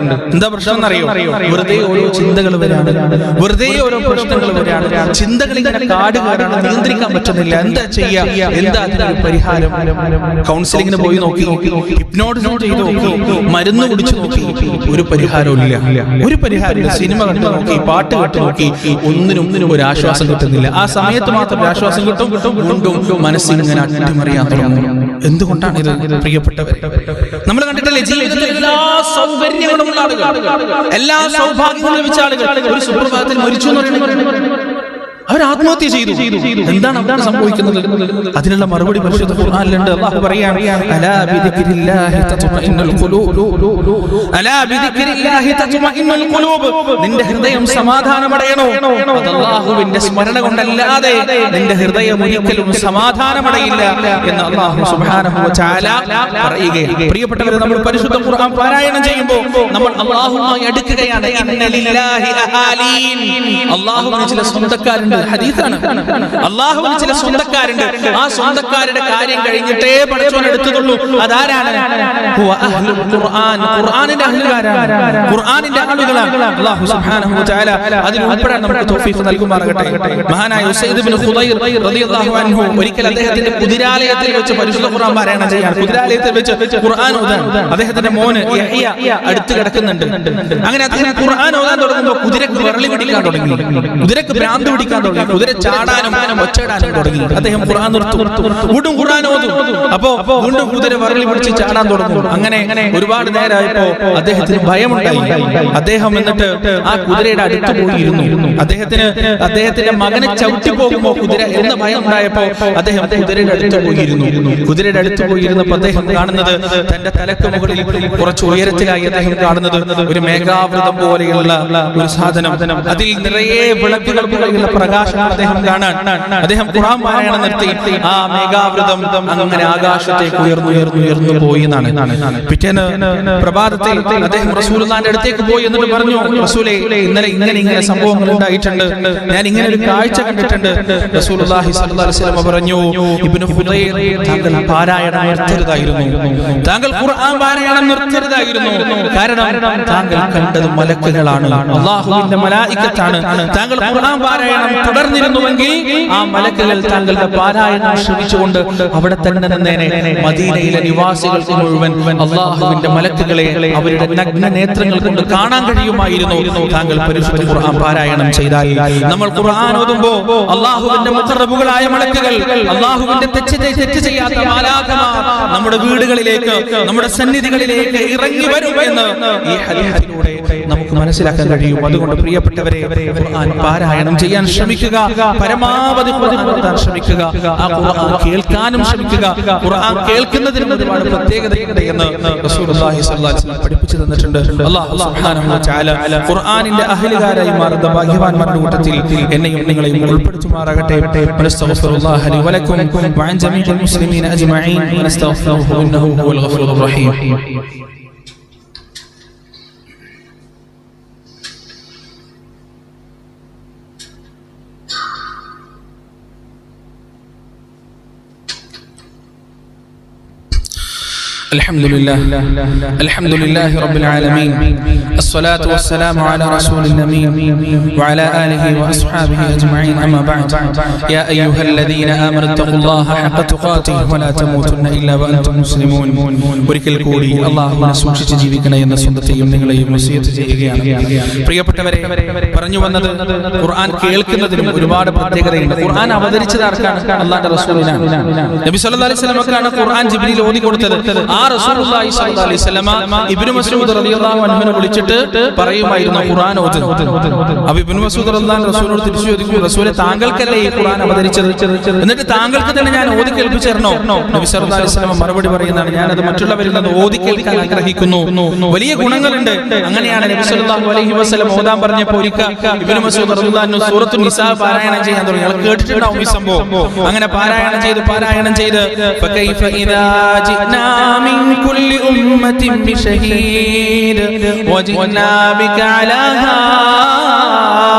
എന്താ പ്രശ്നം എന്നറിയോ? വെറുതെ ഓരോ ചിന്തകൾ വരാണ്, വെറുതെ ഓരോ പ്രശ്നങ്ങൾ വരാണ്, ചിന്തകൾ ഇങ്ങനെ കാട് കയറാണ്, നിയന്ത്രിക്കാൻ പറ്റുന്നില്ല. എന്താ ചെയ്യാ, എന്താ അതിനൊരു പരിഹാരം? കൗൺസിലിങ്ങിന് പോയി നോക്കി, ഹിപ്നോട്ടിസം ചെയ്ത് നോക്കി, മരുന്ന് കുടിച്ചു നോക്കി, ഒരു പരിഹാരവും ഇല്ല, ഒരു പരിഹാരമില്ല. സിനിമ കണ്ടു നോക്കി, പാട്ട് കേട്ട് നോക്കി, ഒന്നിനും ഒരു ആശ്വാസം കിട്ടുന്നില്ല. ആ സമയത്ത് മാത്രം ഒരു ആശ്വാസം കിട്ടും, വീണ്ടും മനസ്സിങ്ങനെ അട്ടിമറിയാൻ തുടങ്ങും. എന്തുകൊണ്ടാണ് ഇത് പ്രിയപ്പെട്ടവർ? നമ്മൾ കണ്ടിട്ടില്ലേ, ജീവിതത്തിൽ എല്ലാ സൗകര്യങ്ങളും ഉള്ള ആളുകൾ, എല്ലാ സൗഭാഗ്യങ്ങളും ലഭിച്ച ആളുകൾ ഒരു സുപ്രഭാതത്തിൽ മരിച്ചു എന്ന് പറയുന്നത് അവർ ആത്മഹത്യ ചെയ്തു. എന്താണ് സംഭവിക്കുന്നത്? അതിനുള്ള മറുപടി പരിശുദ്ധ ഖുർആനിലുണ്ട്. അല്ലാഹു പറയാണ്, അലാ ബിദിക്രില്ലാഹി തത്മഇന്നുൽ ഖുലൂബ്, അലാ ബിദിക്രില്ലാഹി തത്മഇന്നുൽ ഖുലൂബ്, നിന്റെ ഹൃദയം സമാധാനമടയണോ? അല്ലാഹുവിന്റെ സ്മരണ കൊണ്ടല്ലാതെ നിന്റെ ഹൃദയം ഒരിക്കലും സമാധാനമടയില്ല എന്ന് അല്ലാഹു സുബ്ഹാനഹു വ തആല പറയുകയാണ്. പ്രിയപ്പെട്ടവരെ, നമ്മൾ പരിശുദ്ധ ഖുർആൻ പാരായണം ചെയ്യുമ്പോൾ നമ്മൾ അല്ലാഹുവുമായി അടുക്കുകയാണ്. ഇന്ന ലില്ലാഹി അഹാലീൻ, അല്ലാഹുവിന് ചില സ്വന്തക്കാരുണ്ട്. ഹദീസാണ്, അല്ലാഹുവിന് ചില സ്വന്തക്കാരുണ്ട്. ആ സ്വന്തക്കാരുടെ കാര്യം കഴിഞ്ഞിട്ടേ പടച്ചവൻ എടുത്തുള്ളൂ. അതാരാണ്? ഹുവ അഹ്ലുൽ ഖുർആൻ, ഖുർആനിന്റെ അഹ്ലുകാരാണ്, ഖുർആനിന്റെ ആളുകളാണ്. അല്ലാഹു സുബ്ഹാനഹു വ തആല അതിൽ ഉൾപ്പെടാൻ നമുക്ക് തൗഫീഖ് നൽകുമാറാകട്ടെ. മഹാനായ ഉസൈദ് ഇബ്നു ഖുദൈർ റളിയല്ലാഹു അൻഹു ഒരിക്കൽ അദ്ദേഹത്തിന്റെ കുതിരാലയത്തിൽ വെച്ച് പരിശുദ്ധ ഖുർആൻ പാരായണം ചെയ്യാൻ, കുതിരാലയത്തിൽ വെച്ച് ഖുർആൻ ഓതാൻ അദ്ദേഹത്തിന്റെ മോന് യഹ്യ അടുത്ത് കിടക്കുന്നുണ്ട്. അങ്ങനെ അദ്ദേഹം ഖുർആൻ ഓതാൻ തുടങ്ങുമ്പോൾ കുതിരക്ക് വിരളി പിടിക്കാൻ തുടങ്ങി, കുതിരക്ക് ഭ്രാന്ത് പിടിക്കാൻ തുടങ്ങി, കുതിര ചാടാനും ഒച്ചയിടാനും തുടങ്ങി. അദ്ദേഹം ഖുർആൻ നിർത്തും, വീണ്ടും ഖുർആൻ ഓതും. അപ്പോ വീണ്ടും കുതിര വിരളി പിടിച്ച് ചാടാൻ തുടങ്ങും. അങ്ങനെ ഒരുപാട് നേരമായപ്പോ അദ്ദേഹത്തിന് ഭയമുണ്ടായി. അദ്ദേഹം എന്നിട്ട് ആ കുതിരയുടെ അടുത്ത് പോയിരുന്നു. അദ്ദേഹത്തിന്റെ മകനെ ചവിട്ടി പോകുമ്പോ കുതിര എന്ന ഭയം ഉണ്ടായപ്പോ അദ്ദേഹം കുതിരയുടെ അടുത്ത് പോയിരുന്നു. കുതിരയുടെ അടുത്ത് പോയിരുന്നപ്പോ അദ്ദേഹം കാണുന്നത് തന്റെ തലക്ക് മുകളിൽ കുറച്ച് ഉയരത്തിലായി അദ്ദേഹം കാണുന്നത് ഒരു മേഘാവൃതം പോലെയുള്ള ഒരു സാധനം. അതിൽ നിറയെ വിളക്കുകൾ പോലെയുള്ള പ്രകാശങ്ങൾ അദ്ദേഹം കാണാൻ. അദ്ദേഹം ഖുർആൻ പാരായണം നിർത്തി ആ മേഘാവൃതം അങ്ങനെ ആകാശത്തേക്ക് ഉയർന്നു പോയി എന്നാണ്. പിറ്റേന്ന് പ്രഭാതത്തിൽ അദ്ദേഹം റസൂലുള്ളാഹിന്റെ അടുത്തേക്ക് പോയി എന്നിട്ട് പറഞ്ഞു, റസൂലേ, ഇന്നലെ ഇങ്ങനെ സംഭവങ്ങൾ ഉണ്ടായിട്ടുണ്ട്, ഞാൻ ഇങ്ങനെ ഒരു കാഴ്ച കണ്ടിട്ടുണ്ട്. റസൂലുള്ളാഹി സ്വല്ലല്ലാഹു അലൈഹി വസല്ലം പറഞ്ഞു, ഇബ്നു ഹുദൈർ, താങ്കൾ പാരായണം നിർത്തരുതായിരുന്നു, താങ്കൾ ഖുർആൻ പാരായണം നിർത്തരുതായിരുന്നു. കാരണം താങ്കൾ കണ്ടത് മലക്കുകളാണ്, അല്ലാഹുവിന്റെ മലായികത്താണ്. താങ്കൾ ഖുർആൻ പാരായണം തുടർന്നിരുന്നുവെങ്കിൽ ആ മലക്കുകൾ താങ്കളുടെ പാരായണം ശ്രവിച്ചുകൊണ്ട് അവിടെ തന്നെ നിന്നേനെ. മദീനയിലെ നിവാസികൾക്ക് മുഴുവൻ അല്ലാഹുവിന്റെ മലക്കുകളെ അവരുടെ നഗ്ന നേത്രങ്ങൾ കൊണ്ട് കാണാൻ കഴിയുമായിരുന്നു താങ്കൾ പരിശുദ്ധ ഖുർആൻ പാരായണം ചെയ്താൽ. നമ്മൾ ഖുർആൻ ഓതുമ്പോൾ അല്ലാഹുവിന്റെ മുഖറബുകളായ മലക്കുകൾ, അല്ലാഹുവിന്റെ തെറ്റ് ചെയ്യാത്ത മാലാഖമാർ നമ്മുടെ വീടുകളിലേക്ക്, നമ്മുടെ സന്നിധികളിലേക്ക് ഇറങ്ങി വരും എന്ന് ഈ ഹദീസിലൂടെ നമുക്ക് മനസ്സിലാക്കാൻ കഴിയും. അതുകൊണ്ട് പ്രിയപ്പെട്ടവരെ, ഖുർആൻ പാരായണം ചെയ്യാൻ ശ്രമിക്കുക, പരമാവധി ഖുർആൻ ഓതാൻ ശ്രമിക്കുക, ആ ഖുർആൻ കേൾക്കാനും ശ്രമിക്കുക. ഖുർആൻ കേൾക്കുന്നതിന് ഒരുപാട് പ്രത്യേകതയുണ്ട് എന്ന് റസൂലുള്ളാഹി സ്വല്ലല്ലാഹു അലൈഹി വസല്ലം പഠിപ്പിച്ചു തന്നിട്ടുണ്ട്. അല്ലാഹു സുബ്ഹാനഹു വ തആല ഖുർആനിന്റെ അഹ്ലുകാരായി മാറുന്ന ഭാഗ്യവാന്മാരുടെ കൂട്ടത്തിൽ എന്നെയും നിങ്ങളെയും ഉൾപ്പെടുത്തുമാറാകട്ടെ. അസ്തഗ്ഫിറുല്ലാഹ ലി വലക്കും വഅൻ ജമീഇൽ മുസ്ലിമീന അജ്മഈൻ വനസ്തഗ്ഫിറുഹു ഇന്നഹു ഹുവൽ ഗഫൂറുർ റഹീം. الحمد لله رب العالمين الصلاة والسلام على رسول النبي وعلى آله وأصحابه أجمعين أما بعد يا أيها الذين آمنوا اتقوا الله حق تقاته ولا تموتن إلا وأنتم مسلمون. ഒരിക്കൽ കൂടി അല്ലാഹുവിനെ സൂക്ഷിച്ച് ജീവിക്കണം എന്ന സ്വന്തത്തെയും നിങ്ങളെയും വസിയത്ത് ചെയ്യുകയാണ്. പ്രിയപ്പെട്ടവരെ, പറഞ്ഞു വന്നത് ഖുർആൻ കേൾക്കുന്നതിനും ഒരുപാട് പ്രത്യേകതയുണ്ട്. ഖുർആൻ അവതരിച്ചത് ആർക്കാണ്? അല്ലാഹുവിന്റെ റസൂലിനാണ്. നബി സല്ലല്ലാഹു അലൈഹി വസല്ലമക്കാണ് ഖുർആൻ ജിബ്രീൽ ഓതി കൊടുത്തത്. ആ റസൂലുള്ളാഹി സ്വല്ലല്ലാഹു അലൈഹി വസല്ലമ ഇബ്നു മസ്ഊദ് റളിയല്ലാഹു അൻഹുവിനെ വിളിച്ചിട്ട് പറയുമായിരുന്നു ഖുർആൻ ഓത്. അപ്പോൾ ഇബ്നു മസ്ഊദ് റളിയല്ലാഹു അൻഹു റസൂലിനോട് തിരിച്ചു ചോദിക്കും, റസൂലേ, താങ്കൾക്കല്ലേ ഈ ഖുർആൻ അവതരിച്ചത്, എന്നിട്ട് താങ്കൾക്ക് തന്നെ ഞാൻ ഓതി കേൾപ്പിച്ചു തരണോ? നബി സല്ലല്ലാഹു അലൈഹി വസല്ലമ മറുപടി പറയുന്നതാണ്, ഞാൻ അത് മറ്റുള്ളവരിൽ നിന്ന് ഓതി കേൾക്കാൻ ആഗ്രഹിക്കുന്നു, വലിയ ഗുണങ്ങളുണ്ട്. അങ്ങനെയാണ് നബി സല്ലല്ലാഹു അലൈഹി വസല്ലം ഓതാൻ പറഞ്ഞപ്പോൾ ഒരിക്കൽ ഇബ്നു മസ്ഊദ് റളിയല്ലാഹു അൻഹു സൂറത്തുൻ നിസാ പാരായണം ചെയ്യാൻ തുടങ്ങി. നിങ്ങൾ കേട്ടിട്ടുണ്ടാവും ഈ സംഭവം. അങ്ങനെ പാരായണം ചെയ്ത് ഫകൈഫ ഇദാ ജിനാ മിൻ കുല്ലി ഉമ്മത്തിൻ ബിശഹീദ് വജിനാ ബിക അലാ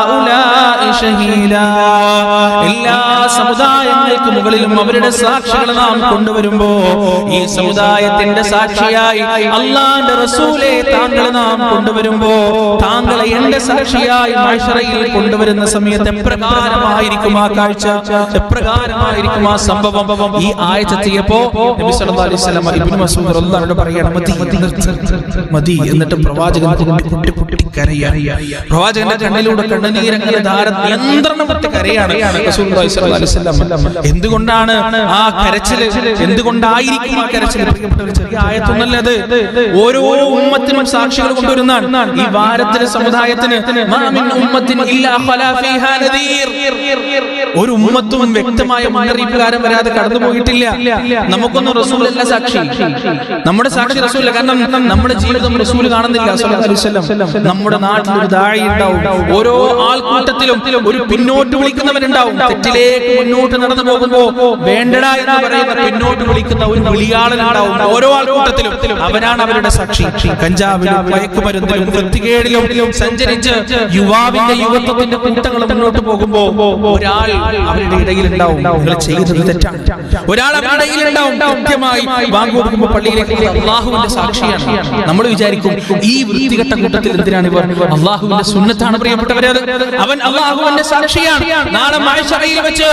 ഹൗലാഇ ഷഹീദാ. എല്ലാ സമുദായങ്ങൾക്ക് മുകളിലും അവരുടെ സാക്ഷികളെ നാം കൊണ്ടുവരുമ്പോ ഈ സമുദായത്തിന്റെ സാക്ഷിയായി അല്ലാഹുവിന്റെ റസൂലേ താങ്കളെ നാം കൊണ്ടുവരുമ്പോ താങ്കളെ എന്റെ സാക്ഷിയായി മഹ്ശറയിൽ കൊണ്ടുവരുന്ന സമയത്ത് എപ്രകാരമായിരിക്കും ആ കാഴ്ച, എപ്രകാരമായിരിക്കും ആ സംഭവം? ഈ ആയത്തെത്തിയപ്പോ നബി സല്ലല്ലാഹു അലൈഹി വസല്ലം ഇബ്നു മസ്ഊദ് റളിയല്ലാഹു അൻഹു പറയാണ്, മതി. എന്നിട്ട് പ്രവാചകൻ പൊട്ടി കരയാണ്. പ്രവാചകന്റെ കണ്ണിലൂടെ കണ്ണുനീരങ്ങനെ നിയന്ത്രണം പൊട്ടി കരയാണ് റസൂലുള്ളാഹി സ്വല്ലല്ലാഹു അലൈഹി വസല്ലം. എന്തുകൊണ്ടാണ് ആ കരച്ചിൽ? എന്തുകൊണ്ടായിരിക്കും ആ കരച്ചിൽ? ചെറിയ ആയത്തൊന്നല്ല അത്. ഓരോ ഉമ്മത്തിനും സാക്ഷികൾ കൊണ്ടുവരുന്നതാണ്. ഈ വാരത്തിലെ സമുദായത്തിന് മാ മിൻ ഉമ്മത്തിൻ ഇല്ലാ ഖലാ ഫീഹാ നദീർ. ഒരു ഉമ്മത്തും വ്യക്തമായ മുന്നറിയിപ്പുകാരൻ വരാതെ കടന്നു പോയിട്ടില്ല. നമുക്കൊന്നും റസൂലല്ല സാക്ഷി, നമ്മുടെ സാക്ഷി റസൂലല്ല. കാരണം നമ്മുടെ ജീവിതം റസൂൽ കാണുന്നില്ല സ്വല്ലല്ലാഹു അലൈഹി വസല്ലം. നമ്മുടെ നാട്ടിൽ ഒരു ദാഇ ഉണ്ടാവും, ഓരോ ആൾക്കൂട്ടത്തിലും ഒരു പിന്നോട്ട് വിളിക്കുന്നവരുണ്ടാവും. തെറ്റിലേക്ക് മുന്നോട്ട് നടന്നു പോകുമ്പോ വേണ്ടടാ എന്ന് പറയുന്ന പിന്നോട്ട് വിളിക്കുന്ന ഒരു വിളിയാളൻ ഉണ്ടാവും ഓരോ ആൾക്കൂട്ടത്തിലും. അവനാണ് അവരുടെ സാക്ഷി. കഞ്ചാവിലും മയക്കുമരുന്നിലും വൃത്തികേടിലും സഞ്ചരിച്ച് യുവാവിന്റെ യുവത്വത്തിന്റെ കൂട്ടങ്ങൾ മുന്നോട്ട് പോകുമ്പോ ഒരാൾ അവരുടെ ഇടയിലുണ്ടാവും, നിങ്ങൾ ചെയ്തത് തെറ്റാണ്. ഒരാൾ അവരുടെ ഇടയിലുണ്ടാവും, കൃത്യമായി ബാങ്ക് കൊടുക്കുമ്പോൾ പള്ളിയിലേക്ക് അല്ലാഹുവിന്റെ സാക്ഷിയാണ്. നമ്മൾ വിചാരിക്കും ഈ വൃത്തികെട്ട കൂട്ടത്തിൽ എന്തിനാണ് ഇവർ? അല്ലാഹുവിന്റെ സുന്നത്താണ് പ്രിയപ്പെട്ടവരെ. അവൻ അല്ലാഹുവിന്റെ സാക്ഷിയാണ്. നാളെ മഹ്ശറയിൽ വെച്ച്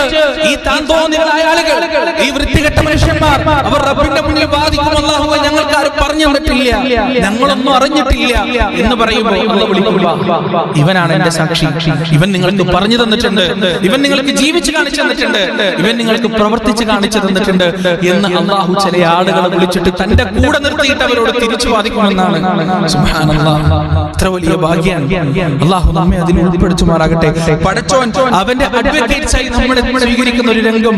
ഈ താന്തോന്നികളായ ആളുകൾ, ഈ വൃത്തികെട്ട മനുഷ്യന്മാർ, അവർ റബ്ബിന്റെ മുന്നിൽ വാദിക്കും, അല്ലാഹുവേ ഞങ്ങൾക്ക് ആരും പറഞ്ഞു തന്നിട്ടില്ല, ഞങ്ങളൊന്നും അറിഞ്ഞിട്ടില്ല എന്ന് പറയുമ്പോൾ അല്ലാഹു വിളിക്കുക, ഇവനാണ് എന്റെ സാക്ഷി, ഇവൻ നിങ്ങൾക്ക് പറഞ്ഞു തന്നിട്ടുണ്ട്, ഇവൻ നിങ്ങൾക്ക് ജീവിച്ച് കാണിച്ചു തന്നിട്ടുണ്ട്, ഇവൻ നിങ്ങൾക്ക് പ്രവർത്തിച്ച് കാണിച്ചു തന്നിട്ടുണ്ട് എന്ന് അല്ലാഹു ചില ആളുകളെ വിളിച്ചിട്ട് തന്റെ കൂടെ നിർത്തിയിട്ട് അവരോട് തിരിച്ചു വാദിക്കുമെന്നാണ്. സുബ്ഹാനല്ലാഹ്. എത്ര വലിയ ഭാഗ്യമാണ്. അല്ലാഹു നമ്മെ അതിൽ ഉൾപ്പെടുത്തുമാറാകട്ടെ. പടച്ചോൻ അവന്റെ അഡ്വക്കേറ്റ്സ് ആയി നമ്മളെ സ്വീകരിക്കുന്ന ഒരു രംഗം,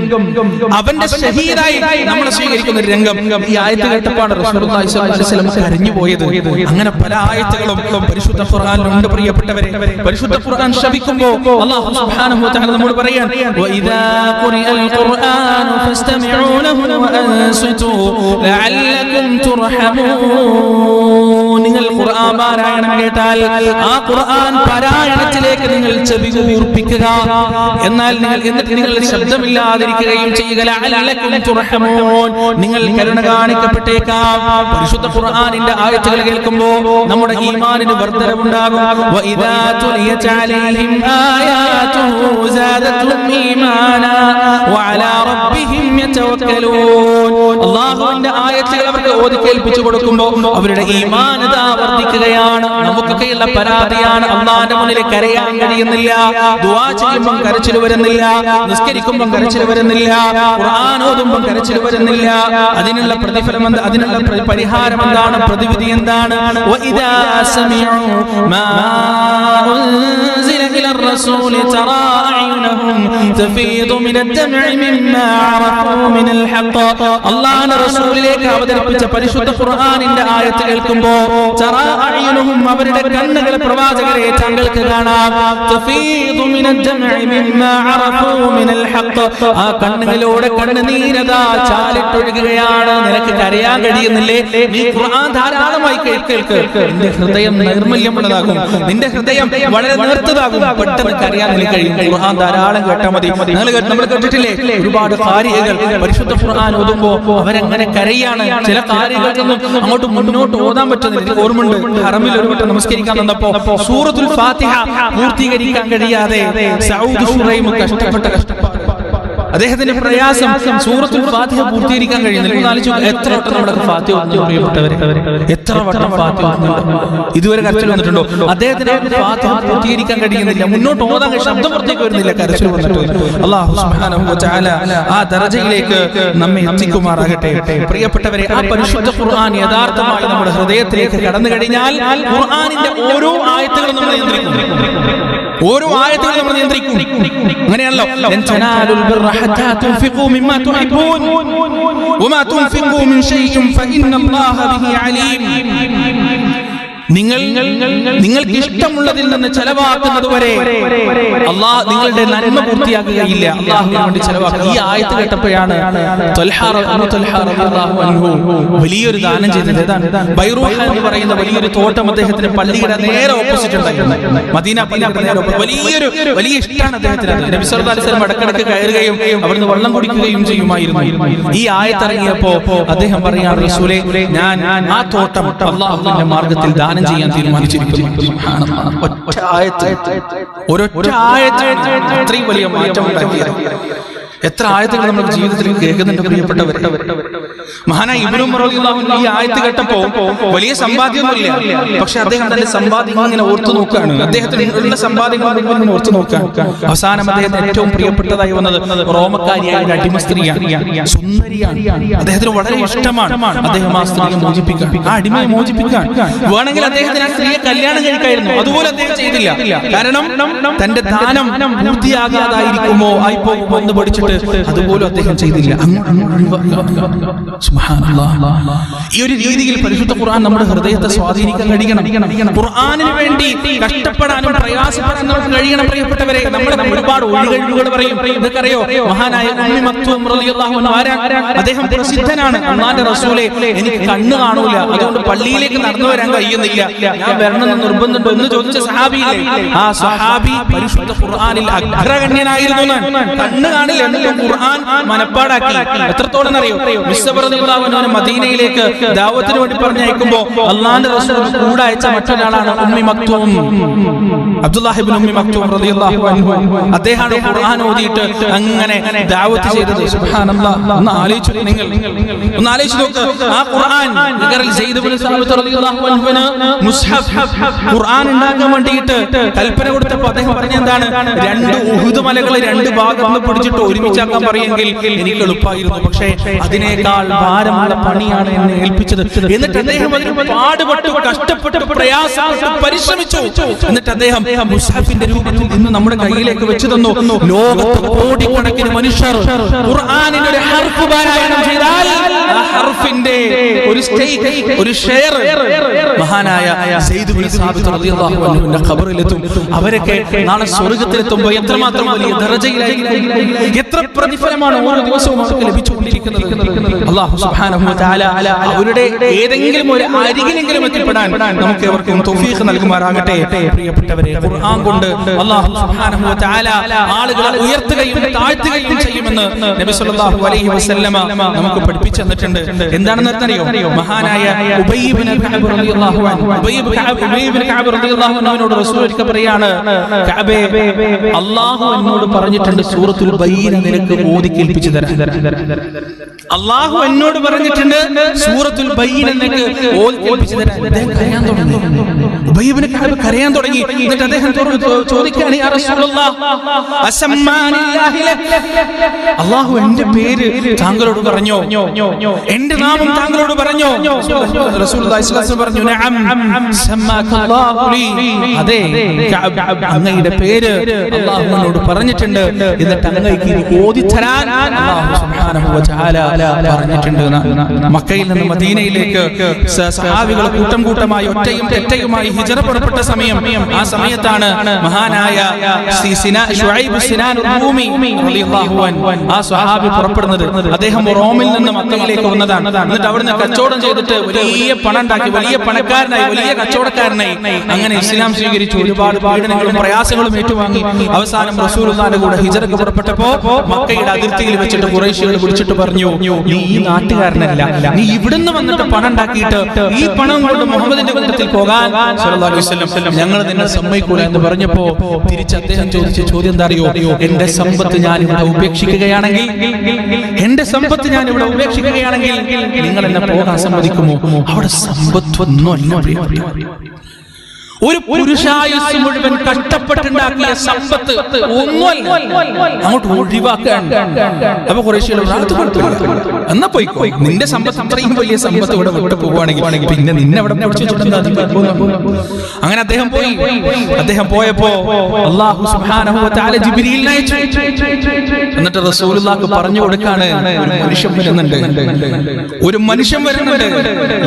അവന്റെ ഷഹീദായി നമ്മളെ സ്വീകരിക്കുന്ന ഒരു രംഗം ഈ ആയത്ത് കേട്ടപ്പാണ് റസൂലുള്ളാഹി സ്വല്ലല്ലാഹു അലൈഹി വസല്ലം കരഞ്ഞു പോയത്. അങ്ങനെ പല ആയത്തുകളും പരിശുദ്ധ ഖുർആനിലുണ്ട് പ്രിയപ്പെട്ടവരെ. പരിശുദ്ധ ഖുർആൻ ശപിക്കുമ്പോൾ അല്ലാഹു സുബ്ഹാനഹു വ തആല നമ്മോട് പറയാൻ വഇദാ ഖുരിഅൽ ഖുർആനു ഫസ്തമിഊ ലഹു വഅൻസിതു ലഅല്ലകും തുർഹമൂൻ. നിങ്ങൾ ഖുർആൻ പാരായണം കേട്ടാൽ ആ ഖുർആൻ പാരായണത്തിലേക്ക് നിങ്ങൾ ചെവി കൂർപ്പിക്കുക, എന്നാൽ നിങ്ങൾ ശബ്ദമില്ലാതിരിക്കുകയും ചെയ്യുക. ലഅല്ലകും തുർഹമൂൻ, നിങ്ങൾ കരുണ കാണിക്കപ്പെട്ടേക്കാം. പരിശുദ്ധ ഖുർആനിന്റെ ആയത്തുകൾ കേൾക്കുമ്പോൾ നമ്മുടെ ഈമാനിന് വർദ്ധനവുണ്ടാകും. വഇദാ തുലിയത് അലൈഹിം ആയാതുഹു സാദതുഹും ഈമാനാ വഅലാ റബ്ബിഹിം യതവക്കലൂൻ. അല്ലാഹുവിന്റെ ആയത്തുകൾ അവർക്ക് ഓതി കേൾപ്പിച്ചു കൊടുക്കുമ്പോൾ അവരുടെ ഈമാൻ വർദ്ധിക്കുകയാണ്. നമുക്കൊക്കെയുള്ള പരാതിയാണ്, അല്ലാഹുവിന്റെ മുന്നിൽ കരയാൻ കഴിയുന്നില്ല, ദുആ ചെയ്യുമ്പോൾ കരച്ചിൽ വരുന്നില്ല, നിസ്കരിക്കുമ്പോൾ കരച്ചിൽ വരുന്നില്ല, ഖുർആൻ ഓതുമ്പോൾ കരച്ചിൽ വരുന്നില്ല. അതിനുള്ള പ്രതിഫലം എന്ത്? അതിനുള്ള പരിഹാരം എന്താണ്? പ്രതിവിധി എന്താണ്? വഇദാ സമിഉ മാ ഉൻസില ഇലർ റസൂലി തറാ അയുനഹും തഫീദു മിനദ് ദംഇ മിമ്മാ അറഫൂ മിനൽ ഹഖ്. അല്ലാഹുവിന്റെ റസൂലിലേക്ക് അവതരിപ്പിച്ച പരിശുദ്ധ ഖുർആനിന്റെ ആയത്ത് കേൾക്കുമ്പോൾ തറാ അയുനഹും, അവരുടെ കണ്ണുകൾ പ്രവാചകരെ താങ്കൾക്ക് കാണാം, തഫീദു മിനദ് ദംഇ മിമ്മാ അറഫൂ മിനൽ ഹഖ്, ആ കണ്ണുകളിലൂടെ കണ്ണുനീരതാ ചാലിട്ടൊഴുകുകയാണ്. നിനക്ക് കരയാൻ കഴിയുന്നില്ലേ? നീ ഖുർആൻ ധാരാളമായി കേൾക്ക്. നിന്റെ ഹൃദയം നൈർമല്യമുള്ളതാകും, നിന്റെ ഹൃദയം വളരെ നേർത്തതാകും, പെട്ടെന്ന് കരയാൻ നിനക്ക് കഴിയും. ഖുർആൻ ധാരാളം കേട്ടാൽ മതി. നമ്മൾ കേട്ടിട്ടില്ലേ ഒരുപാട് കാര്യങ്ങൾ പരിശുദ്ധ ഖുർആൻ ഓതുമ്പോൾ അവരെങ്ങനെ കരയാണ്. ചില കാര്യങ്ങൾക്കൊന്നും അങ്ങോട്ട് മുന്നോട്ട് ഓതാൻ പറ്റുന്നില്ല. ഓർമ്മയുണ്ട്, ഹറമിൽ ഒരു വട്ടം നമസ്കരിക്കാൻ വന്നപ്പോ സൂറത്തുൽ ഫാത്തിഹ പൂർത്തീകരിക്കാൻ കഴിയാതെ സൗദ് ശുറൈം കഷ്ടപ്പെട്ട അദ്ദേഹത്തിന്റെ പ്രയാസം സൂറത്തുൽ ഫാത്തിഹ പൂർത്തീകരിക്കാൻ കഴിയുന്നില്ല. എത്ര വട്ടം നമ്മുടെ ഫാത്തിഹ ഓതുന്നു പ്രിയപ്പെട്ടവരെ? എത്ര വട്ടം ഫാത്തിഹ ഓതുന്നു? ഇതുവരെ കരച്ചിൽ വന്നിട്ടുണ്ടോ? അദ്ദേഹത്തിന് ഫാത്തിഹ പൂർത്തീകരിക്കാൻ കഴിയുന്നില്ല, മുന്നോട്ട് ഓതാൻ ശബ്ദം പുറത്തേക്ക് വരുന്നില്ല, കരച്ചിൽ വന്നിട്ട്. അല്ലാഹു സുബ്ഹാനഹു വ തആല ആ ദറജയിലേക്ക് നമ്മെ എത്തിക്കുമാറാകട്ടെ. പ്രിയപ്പെട്ടവരെ, ആ പരിശുദ്ധ ഖുർആൻ യഥാർത്ഥമായി നമ്മുടെ ഹൃദയത്തിലേക്ക് കടന്നു കഴിഞ്ഞാൽ ഖുർആനിന്റെ ഓരോ ആയത്തുകളും നമ്മൾ നിയന്ത്രിക്കും. ഓരോ ആയത്തുകളും നമ്മൾ നിയന്ത്രിക്കും. അങ്ങനെയാണല്ലോ ലൻ തനാലുൽ ബിർറ ഹത്താ തുൻഫിഖൂ മിമ്മാ തുഹിബ്ബൂൻ വമാ തുൻഫിഖൂ മിൻ ശൈഇൻ ഫഇന്നല്ലാഹ ബിഹി അലീം. നിങ്ങൾക്ക് ഇഷ്ടമുള്ളതിൽ നിന്ന് ചെലവാക്കുന്നത് വരെ അല്ലാഹ് നിങ്ങളുടെ നന്മ പൂർത്തിയാക്കുകയില്ല. അല്ലാഹുവിന് വേണ്ടി ചെലവാക്കുക. ഈ ആയത്ത് കേട്ടപ്പോഴാണ് വലിയൊരു ദാനം ചെയ്തത്. ബൈറൂഹ എന്ന് പറയുന്ന വലിയൊരു തോട്ടം അദ്ദേഹത്തിന് പള്ളിയുടെ നേരെ ഓപ്പോസിറ്റ് ഉണ്ടായിരുന്നു. മദീന പള്ളിയുടെ നേരെ വലിയ ഇഷ്ടമാണ് അദ്ദേഹത്തിന്. നബി സല്ലല്ലാഹു അലൈഹി വസല്ലം ഇടയ്ക്കിടയ്ക്ക് കയറുകയും അവിടുന്ന് വെള്ളം കുടിക്കുകയും ചെയ്യുമായിരുന്നു. ഈ ആയത്ത് ഇറങ്ങിയപ്പോ അദ്ദേഹം പറയാണ്, റസൂലേ, ഞാൻ ആ തോട്ടം അല്ലാഹുവിന്റെ മാർഗ്ഗത്തിൽ ചെയ്യാൻ തീരുമാനിച്ചിരിക്കുന്നു. ഒറ്റ ആയത്ത്, ഒരൊറ്റ ആയത്ത് അത്രയും വലിയ മാറ്റം ഉണ്ടാക്കിയത്. എത്ര ആയത്തുകൾ നമ്മുടെ ജീവിതത്തിൽ കേൾക്കുന്നുണ്ട് പ്രിയപ്പെട്ടവർ. മഹാനായ ഇബ്നു ഉമർ റളിയല്ലാഹു അൻഹു ഈ ആയത്ത് കേട്ടപ്പോൾ വലിയ സമ്പാദ്യമൊന്നുമില്ല, പക്ഷെ അദ്ദേഹം തന്റെ സമ്പാദ്യം ഇങ്ങനെ ഓർത്തു നോക്കുകയാണ്. അദ്ദേഹത്തിന് ഉള്ള സമ്പാദ്യങ്ങൾ ഇങ്ങനെ ഓർത്തു നോക്കുകയാണ്. അവസാനം അദ്ദേഹത്തിന് ഏറ്റവും പ്രിയപ്പെട്ടതായി വന്നത് റോമക്കാരിയായ ഒരു അടിമ സ്ത്രീയാണ്, സുന്ദരിയാണ്. അദ്ദേഹത്തിന് വളരെ ഇഷ്ടമാണ്. അദ്ദേഹം ആ സ്ത്രീയെ മോചിപ്പിക്കാൻ, ആ അടിമയെ മോചിപ്പിക്കാൻ വേണമെങ്കിൽ അദ്ദേഹത്തിന് ആ സ്ത്രീയെ കല്യാണം കഴിക്കായിരുന്നു. അതുപോലെ അദ്ദേഹം ചെയ്തില്ല. കാരണം തന്റെ ദാനം പൂർത്തിയാകാതായിരിക്കുമോ ആയിപ്പോകുമോ എന്ന് പഠിച്ചിട്ട് അതുപോലും അദ്ദേഹം ചെയ്തില്ല. ഈ ഒരു രീതിയിൽ പരിശുദ്ധ ഖുർആൻ നമ്മുടെ ഹൃദയത്തെ സ്വാധീനിക്കാൻ കഴിയണം. ഖുർആനിന് വേണ്ടി കഷ്ടപ്പെടാനും പ്രയാസപ്പെടാനും നമുക്ക് കഴിയണം പ്രിയപ്പെട്ടവരെ. നമ്മൾ ഒരുപാട് ഒഴികഴിവുകൾ പറയും. ഇതൊക്കെറിയോ? മഹാനായ ഉമ്മി മക്തൂം റളിയല്ലാഹു അൻഹു അദ്ദേഹം പ്രസിദ്ധനാണ്. അല്ലാഹുവിന്റെ റസൂലേ, എനിക്ക് കണ്ണ് കാണൂല, അതുകൊണ്ട് പള്ളിയിലേക്ക് നടന്നു വരാൻ കഴിയുന്നില്ല, ഞാൻ വരണമെന്ന് നിർബന്ധമുണ്ടോ എന്ന് ചോദിച്ച സഹാബിയില്ലേ, ആ സഹാബി പരിശുദ്ധ ഖുർആനിൽ അഗ്രഗണ്യനായിരുന്നു. കണ്ണ് കാണില്ല, ഖുർആൻ മനപ്പാടാക്കി. എത്രത്തോളം അറിയോ? മദീനയിലേക്ക് ദാവത്തിന് വേണ്ടി പറഞ്ഞയക്കുമ്പോ അല്ലാഹുവിന്റെ റസൂൽ കൂടെ അയച്ച മറ്റൊരാളാണ് ഉമ്മി മക്തൂം. അബ്ദുല്ലാഹി ഇബ്നു ഉമ്മി മക്തൂം റളിയല്ലാഹു അൻഹു അദ്ദേഹമാണ് ഖുർആൻ ഓതിയിട്ട് അങ്ങനെ ദഅവത്ത് ചെയ്തത്. സുബ്ഹാനല്ലാഹ്. ഒന്ന് ആലോചിച്ചു നോക്ക്. ആ ഖുർആൻ നിഗറിൽ സെയ്ദ് ഇബ്നു സാബിത്ത് റളിയല്ലാഹു അൻഹുവിന് മുസ്ഹഫ് ഖുർആൻ ഉണ്ടാക്കാൻ വേണ്ടിയിട്ട് കൽപ്പന കൊടുത്തപ്പോൾ അദ്ദേഹം പറഞ്ഞ എന്താണ്? 2 ഉഹുദ് മലകൾ 2 ഭാഗത്ത് പിടിച്ചിട്ട് ഒരുമിച്ചാക്കാൻ പറയുമെങ്കിൽ എനിക്ക് എളുപ്പമായിരുന്നു. പക്ഷേ അതിനേക്കാൾ ഭാരമുള്ള പണിയാണ് എന്നെ ഏൽപ്പിച്ചത്. എന്നിട്ട് അദ്ദേഹം അതിന് പാടുപെട്ടു, കഷ്ടപ്പെട്ടു, പ്രയാസപ്പെട്ടു, പരിശ്രമിച്ചു. എന്നിട്ട് അദ്ദേഹം മുസ്ഹഫിന്റെ രൂപത്തിൽ ഇന്ന് നമ്മുടെ കയ്യിലേക്ക് വെച്ചു തന്നു. ലോകത്ത് കോടിക്കണക്കിന് മനുഷ്യർ ഖുർആനിന്റെ ഒരു ഹർഫ് പാരായണം ചെയ്താൽ ആ ഹർഫിന്റെ ഒരു സ്റ്റേക്ക്, ഒരു ഷെയർ മഹാനായ സെയ്ദ് ഇബ്നു സാബിത്ത് റളിയല്ലാഹു അൻഹുവിന്റെ ഖബറിലെത്തും. അവരൊക്കെ നാളെ സ്വർഗ്ഗത്തിലെത്തുമ്പോൾ എത്രമാത്രം വലിയ ദറജയിലായിരിക്കും, എത്ര പ്രതിഫലമാണ് ഓരോ ദിവസവും അവർക്ക് ലഭിച്ചുകൊണ്ടിരിക്കുന്നത്. അല്ലാഹു സുബ്ഹാനഹു വ തആല അവരുടെ ഏതെങ്കിലും ഒരു അരികിലെങ്കിലും എത്തിപ്പെടാൻ നമുക്ക് ഏവർക്കും തൗഫീഖ് നൽകുമാറാകട്ടെ. പ്രിയപ്പെട്ടവരെ, ഖുർആൻ കൊണ്ട് അല്ലാഹു സുബ്ഹാനഹു വ തആല ആളുകളെ ഉയർത്തുകയും താഴ്ത്തുകയും ചെയ്യുമെന്ന് നബി സല്ലല്ലാഹു അലൈഹി വസല്ലമ നമുക്ക് പഠിപ്പിച്ചു തന്നിട്ടുണ്ട്. എന്താണെന്ന് അറിയോ? മഹാനായ ഉബയ്യ് ഇബ്നു കഅബ് റളിയല്ലാഹു അൻഹു, ഉബയ്യ് ഇബ്നു കഅബ് റളിയല്ലാഹു അൻഹുവിനോട് റസൂൽ ഒരിക്കൽ പറയാണ്, കഅബേ, അല്ലാഹു എന്നോട് പറഞ്ഞിട്ടുണ്ട് സൂറത്തുൽ ബയ്യിന നിനക്ക് ഓതി കേൾപ്പിച്ചു തരാൻ. അല്ലാഹു എന്നോട് പറഞ്ഞിട്ടുണ്ട് സൂറത്തുൽ ബയ്യിന നിനക്ക് ഓതി കേൾപ്പിച്ചു തരാൻ. അദ്ദേഹം കരയാൻ തുടങ്ങി. ഉബയ്യ് ഇബ്നു കഅബ് കരയാൻ തുടങ്ങി. എന്നിട്ട് അദ്ദേഹം ചോദിക്കുകയാണ്, യാ റസൂലല്ലാഹ്, അസമ്മാനില്ലാഹി ലക, അല്ലാഹു എന്റെ പേര് താങ്കളോട് പറഞ്ഞോ? എന്റെ നാമം താങ്കളോട് പറഞ്ഞോ? റസൂലുള്ളാഹി സ്വല്ലല്ലാഹു അലൈഹി വസല്ലം പറഞ്ഞു, നഅം സമ്മാകല്ലാഹു ലി, അതെ കഅബ്, അങ്ങയുടെ പേര് അല്ലാഹു എന്നോട് പറഞ്ഞിട്ടുണ്ട്. എന്നിട്ട് അങ്ങയ്ക്ക് ഓതി തരാൻ അല്ലാഹു സുബ്ഹാനഹു വ തആല പറഞ്ഞിട്ടുണ്ട്. മക്കയിൽ നിന്ന് മദീനയിലേക്ക് സഹാബികൾ കൂട്ടം കൂട്ടമായി ഒറ്റയും തെറ്റയുമായി ഹിജ്റ പുറപ്പെട്ട സമയം, ആ സമയത്താണ് മഹാനായ ശുഐബ് സിനാൻ റൂമി റളിയല്ലാഹു അൻഹു ആ സ്വഹാബി പുറപ്പെടുന്നത്. അദ്ദേഹം റോമിൽ നിന്ന് മക്കയിലേക്ക് വന്നതാണ്. എന്നിട്ട് അവിടുന്ന് കച്ചവടം ചെയ്തിട്ട് വലിയ പണം ഉണ്ടാക്കി, വലിയ പണക്കാരനായി, വലിയ കച്ചവടക്കാരനായി അങ്ങനെ ഇസ്ലാം സ്വീകരിച്ചു. ഒരുപാട് പീഡനങ്ങളും പ്രയാസങ്ങളും ഏറ്റുവാങ്ങി അവസാനം റസൂലുള്ളാഹിന്റെ കൂടെ ഹിജ്റക്ക് പുറപ്പെട്ടപ്പോ മക്കയുടെ അതിർത്തിയിൽ വെച്ചിട്ട് ഖുറൈശികൾ വിളിച്ചിട്ട് പറഞ്ഞു, നീ ഈ നാട്ടുകാരനല്ല, നീ ഇവിടുന്ന് വന്നിട്ട് പണം ഉണ്ടാക്കിയിട്ട് ഈ പണം കൊണ്ട് മുഹമ്മദിന്റെ കൂട്ടത്തിൽ പോകാൻ സല്ലല്ലാഹു അലൈഹി വസല്ലം ഞങ്ങൾ നിന്നെ സമ്മതിക്കൂല എന്ന് പറഞ്ഞപ്പോ തിരിച്ച് അദ്ദേഹം ചോദിച്ച ചോദ്യം എന്താ അറിയോ? എന്റെ സമ്പത്ത് ഞാൻ ഇവിടെ ഉപേക്ഷിക്കുകയാണെങ്കിൽ, എന്റെ സമ്പത്ത് ഞാൻ ഇവിടെ ഉപേക്ഷിക്കുകയാണെങ്കിൽ നിങ്ങൾ എന്നെ പോകാൻ സമ്മതിക്കുമോ? അവിടെ സമ്പത്തൊന്നുമല്ല, ഒരു പുരുഷായുസ് മുഴുവൻ കഷ്ടപ്പെട്ടുണ്ടാക്കിയ സമ്പത്ത് ഒന്നുമല്ല, അങ്ങോട്ട് ഒഴിവാക്കാൻ. അപ്പൊ ഖുറൈശികൾ എന്നാ പോയിക്കോ, നിന്റെ സമ്പത്ത് അത്രയും വലിയ സമ്പത്ത് ഇവിടെ വിട്ട് പോവുകയാണെങ്കിൽ പിന്നെ നിന്നെ അവിടെ അങ്ങനെ അദ്ദേഹം പോയി. അദ്ദേഹം പോയപ്പോ അല്ലാഹു സുബ്ഹാനഹു വ തആല ജിബ്രീലിനെ അയച്ചു. എന്നിട്ട് റസൂലുള്ളാഹിക്ക് പറഞ്ഞു കൊടുക്കാണ്, ഒരു മനുഷ്യൻ വരുന്നുണ്ട്,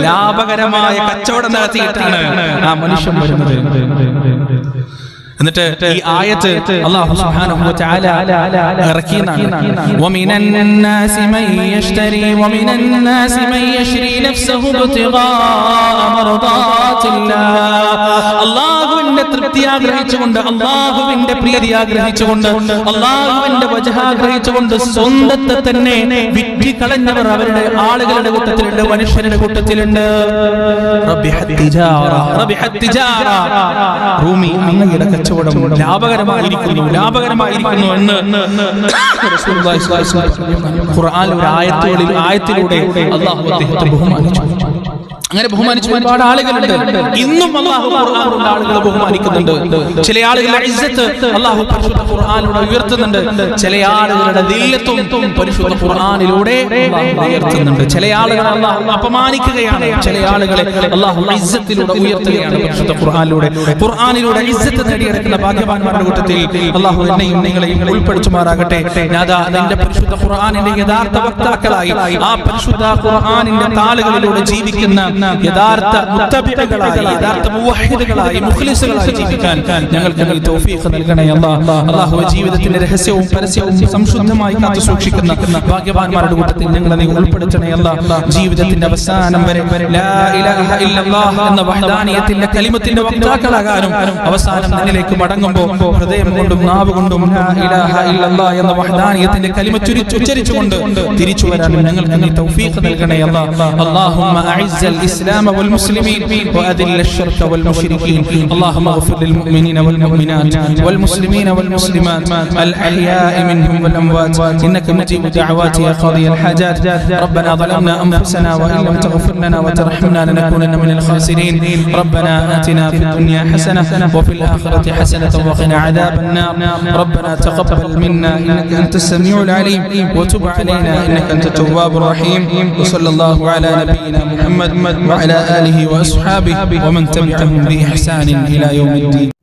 ലാഭകരമായ കച്ചവടം നടത്തിയിട്ടാണ് ആ മനുഷ്യൻ വരുന്നത്. എന്നിട്ട് ഈ ആയത്ത് അല്ലാഹു സുബ്ഹാനഹു വ തആല ഇറക്കിയതാണ്. വമിനൻ നാസി മൻ യശ്തരി വമിനൻ നാസി മൻ യശ്രി നഫ്സഹു ഇബ്തിഗാഅ മർദാത്തില്ലാഹ്. അല്ലാഹുവിന്റെ തൃപ്തി ആഗ്രഹിച്ചുകൊണ്ട്, അല്ലാഹുവിന്റെ പ്രീതി ആഗ്രഹിച്ചുകൊണ്ട്, അല്ലാഹുവിന്റെ വജ്ഹ് ആഗ്രഹിച്ചുകൊണ്ട് സ്വന്തത്തെ തന്നെ വിറ്റ് കളഞ്ഞവർ അവരുടെ ആളുകളുടെ കൂട്ടത്തിലുണ്ട്, മനുഷ്യരുടെ കൂട്ടത്തിലുണ്ട്. റബ്ബിഹത് തിജാറ, റബ്ബിഹത് തിജാറ, റൂമി അങ്ങയുടെ കച്ചവടം ലാഭകരമായിരിക്കുന്നു എന്ന് റസൂലുള്ളാഹി സ്വല്ലല്ലാഹു അലൈഹി വസല്ലം ഖുർആനിലെ ഒരു ആയത്തിലൂടെ അല്ലാഹു അദ്ദേഹത്തെ ബഹുമാനിച്ചു. അങ്ങനെ ബഹുമാനിച്ച ഒരുപാട് ആളുകളുണ്ട്. ഇന്നും അല്ലാഹു ഖുർആനിലൂടെ ആളുകളെ ബഹുമാനിക്കുന്നുണ്ട്. ചില ആളുകളുടെ ഇസ്സത്ത് അല്ലാഹു പരിശുദ്ധ ഖുർആനിലൂടെ ഉയർത്തുന്നുണ്ട്. ചില ആളുകളുടെ ദില്ലത്തും പരിശുദ്ധ ഖുർആനിലൂടെ അല്ലാഹു ഉയർത്തുന്നുണ്ട്. ചില ആളുകളെ അല്ലാഹു അപമാനിക്കുകയാണ്, ചില ആളുകളെ അല്ലാഹു ഇസ്സത്തിലൂടെ ഉയർത്തുകയാണ്. പരിശുദ്ധ ഖുർആനിലൂടെ ഇസ്സത്ത് നേടിയെടുക്കുന്ന ഭാഗ്യവാന്മാരുടെ കൂട്ടത്തിൽ അല്ലാഹു എന്നെയും നിങ്ങളെയും ഉൾപ്പെടുത്തുമാറാകട്ടെ. നാദാ, നിന്റെ പരിശുദ്ധ ഖുർആനിന്റെ യഥാർത്ഥ വക്താക്കളായി, ആ പരിശുദ്ധ ഖുർആനിന്റെ താളുകളിലൂടെ ജീവിക്കുന്ന യഥാർത്ഥ മുത്തബികളായി, യഥാർത്ഥ മുവഹിദുകളായി, മുഖ്ലിസുകളായി ജീവിക്കാൻ ഞങ്ങൾക്ക് നീ തൗഫീഖ് നൽകണേ അല്ലാഹ്. അല്ലാഹു ജീവിതത്തിന്റെ രഹസ്യവും പരസ്യവും സംശുദ്ധമായി കാത്തു സൂക്ഷിക്കുന്ന ഭാഗ്യവാന്മാരുടെ കൂട്ടത്തിൽ ഞങ്ങളെ നീ ഉൾപ്പെടുത്തണേ അല്ലാഹ്. ജീവിതത്തിന്റെ അവസാനം വരെ ലാ ഇലാഹ ഇല്ലല്ലാഹ് എന്ന വഹ്ദാനിയത്തിന്റെ കലിമത്തിന്റെ വക്താക്കളാകാനും അവസാനം നിന്നിലേക്ക് മടങ്ങുമ്പോൾ ഹൃദയം കൊണ്ടും നാവ് കൊണ്ടും ലാ ഇലാഹ ഇല്ലല്ലാഹ് എന്ന വഹ്ദാനിയത്തിന്റെ കലിമ ഉച്ചരിച്ചുകൊണ്ട് തിരിച്ചു വരാനും ഞങ്ങൾക്ക് നീ തൗഫീഖ് നൽകണേ അല്ലാഹ്. അല്ലാഹുമ്മ അഇസ്സൽ الإسلام والمسلمين وأذل الشرك والمشركين اللهم اغفر للمؤمنين والمؤمنات والمسلمين والمسلمات الأحياء منهم والأموات إنك مجيب دعوات يا قاضي الحاجات ربنا ظلمنا أنفسنا وإن لم تغفر لنا وترحمنا لنكونن من الخاسرين ربنا آتنا في الدنيا حسنة وفي الآخرة حسنة وقنا عذاب النار ربنا تقبل منا إنك أنت السميع العليم وتب علينا إنك أنت التواب الرحيم وصلى الله على نبينا محمد وعلى آله وأصحابه ومن تبعهم بإحسان إلى يوم الدين.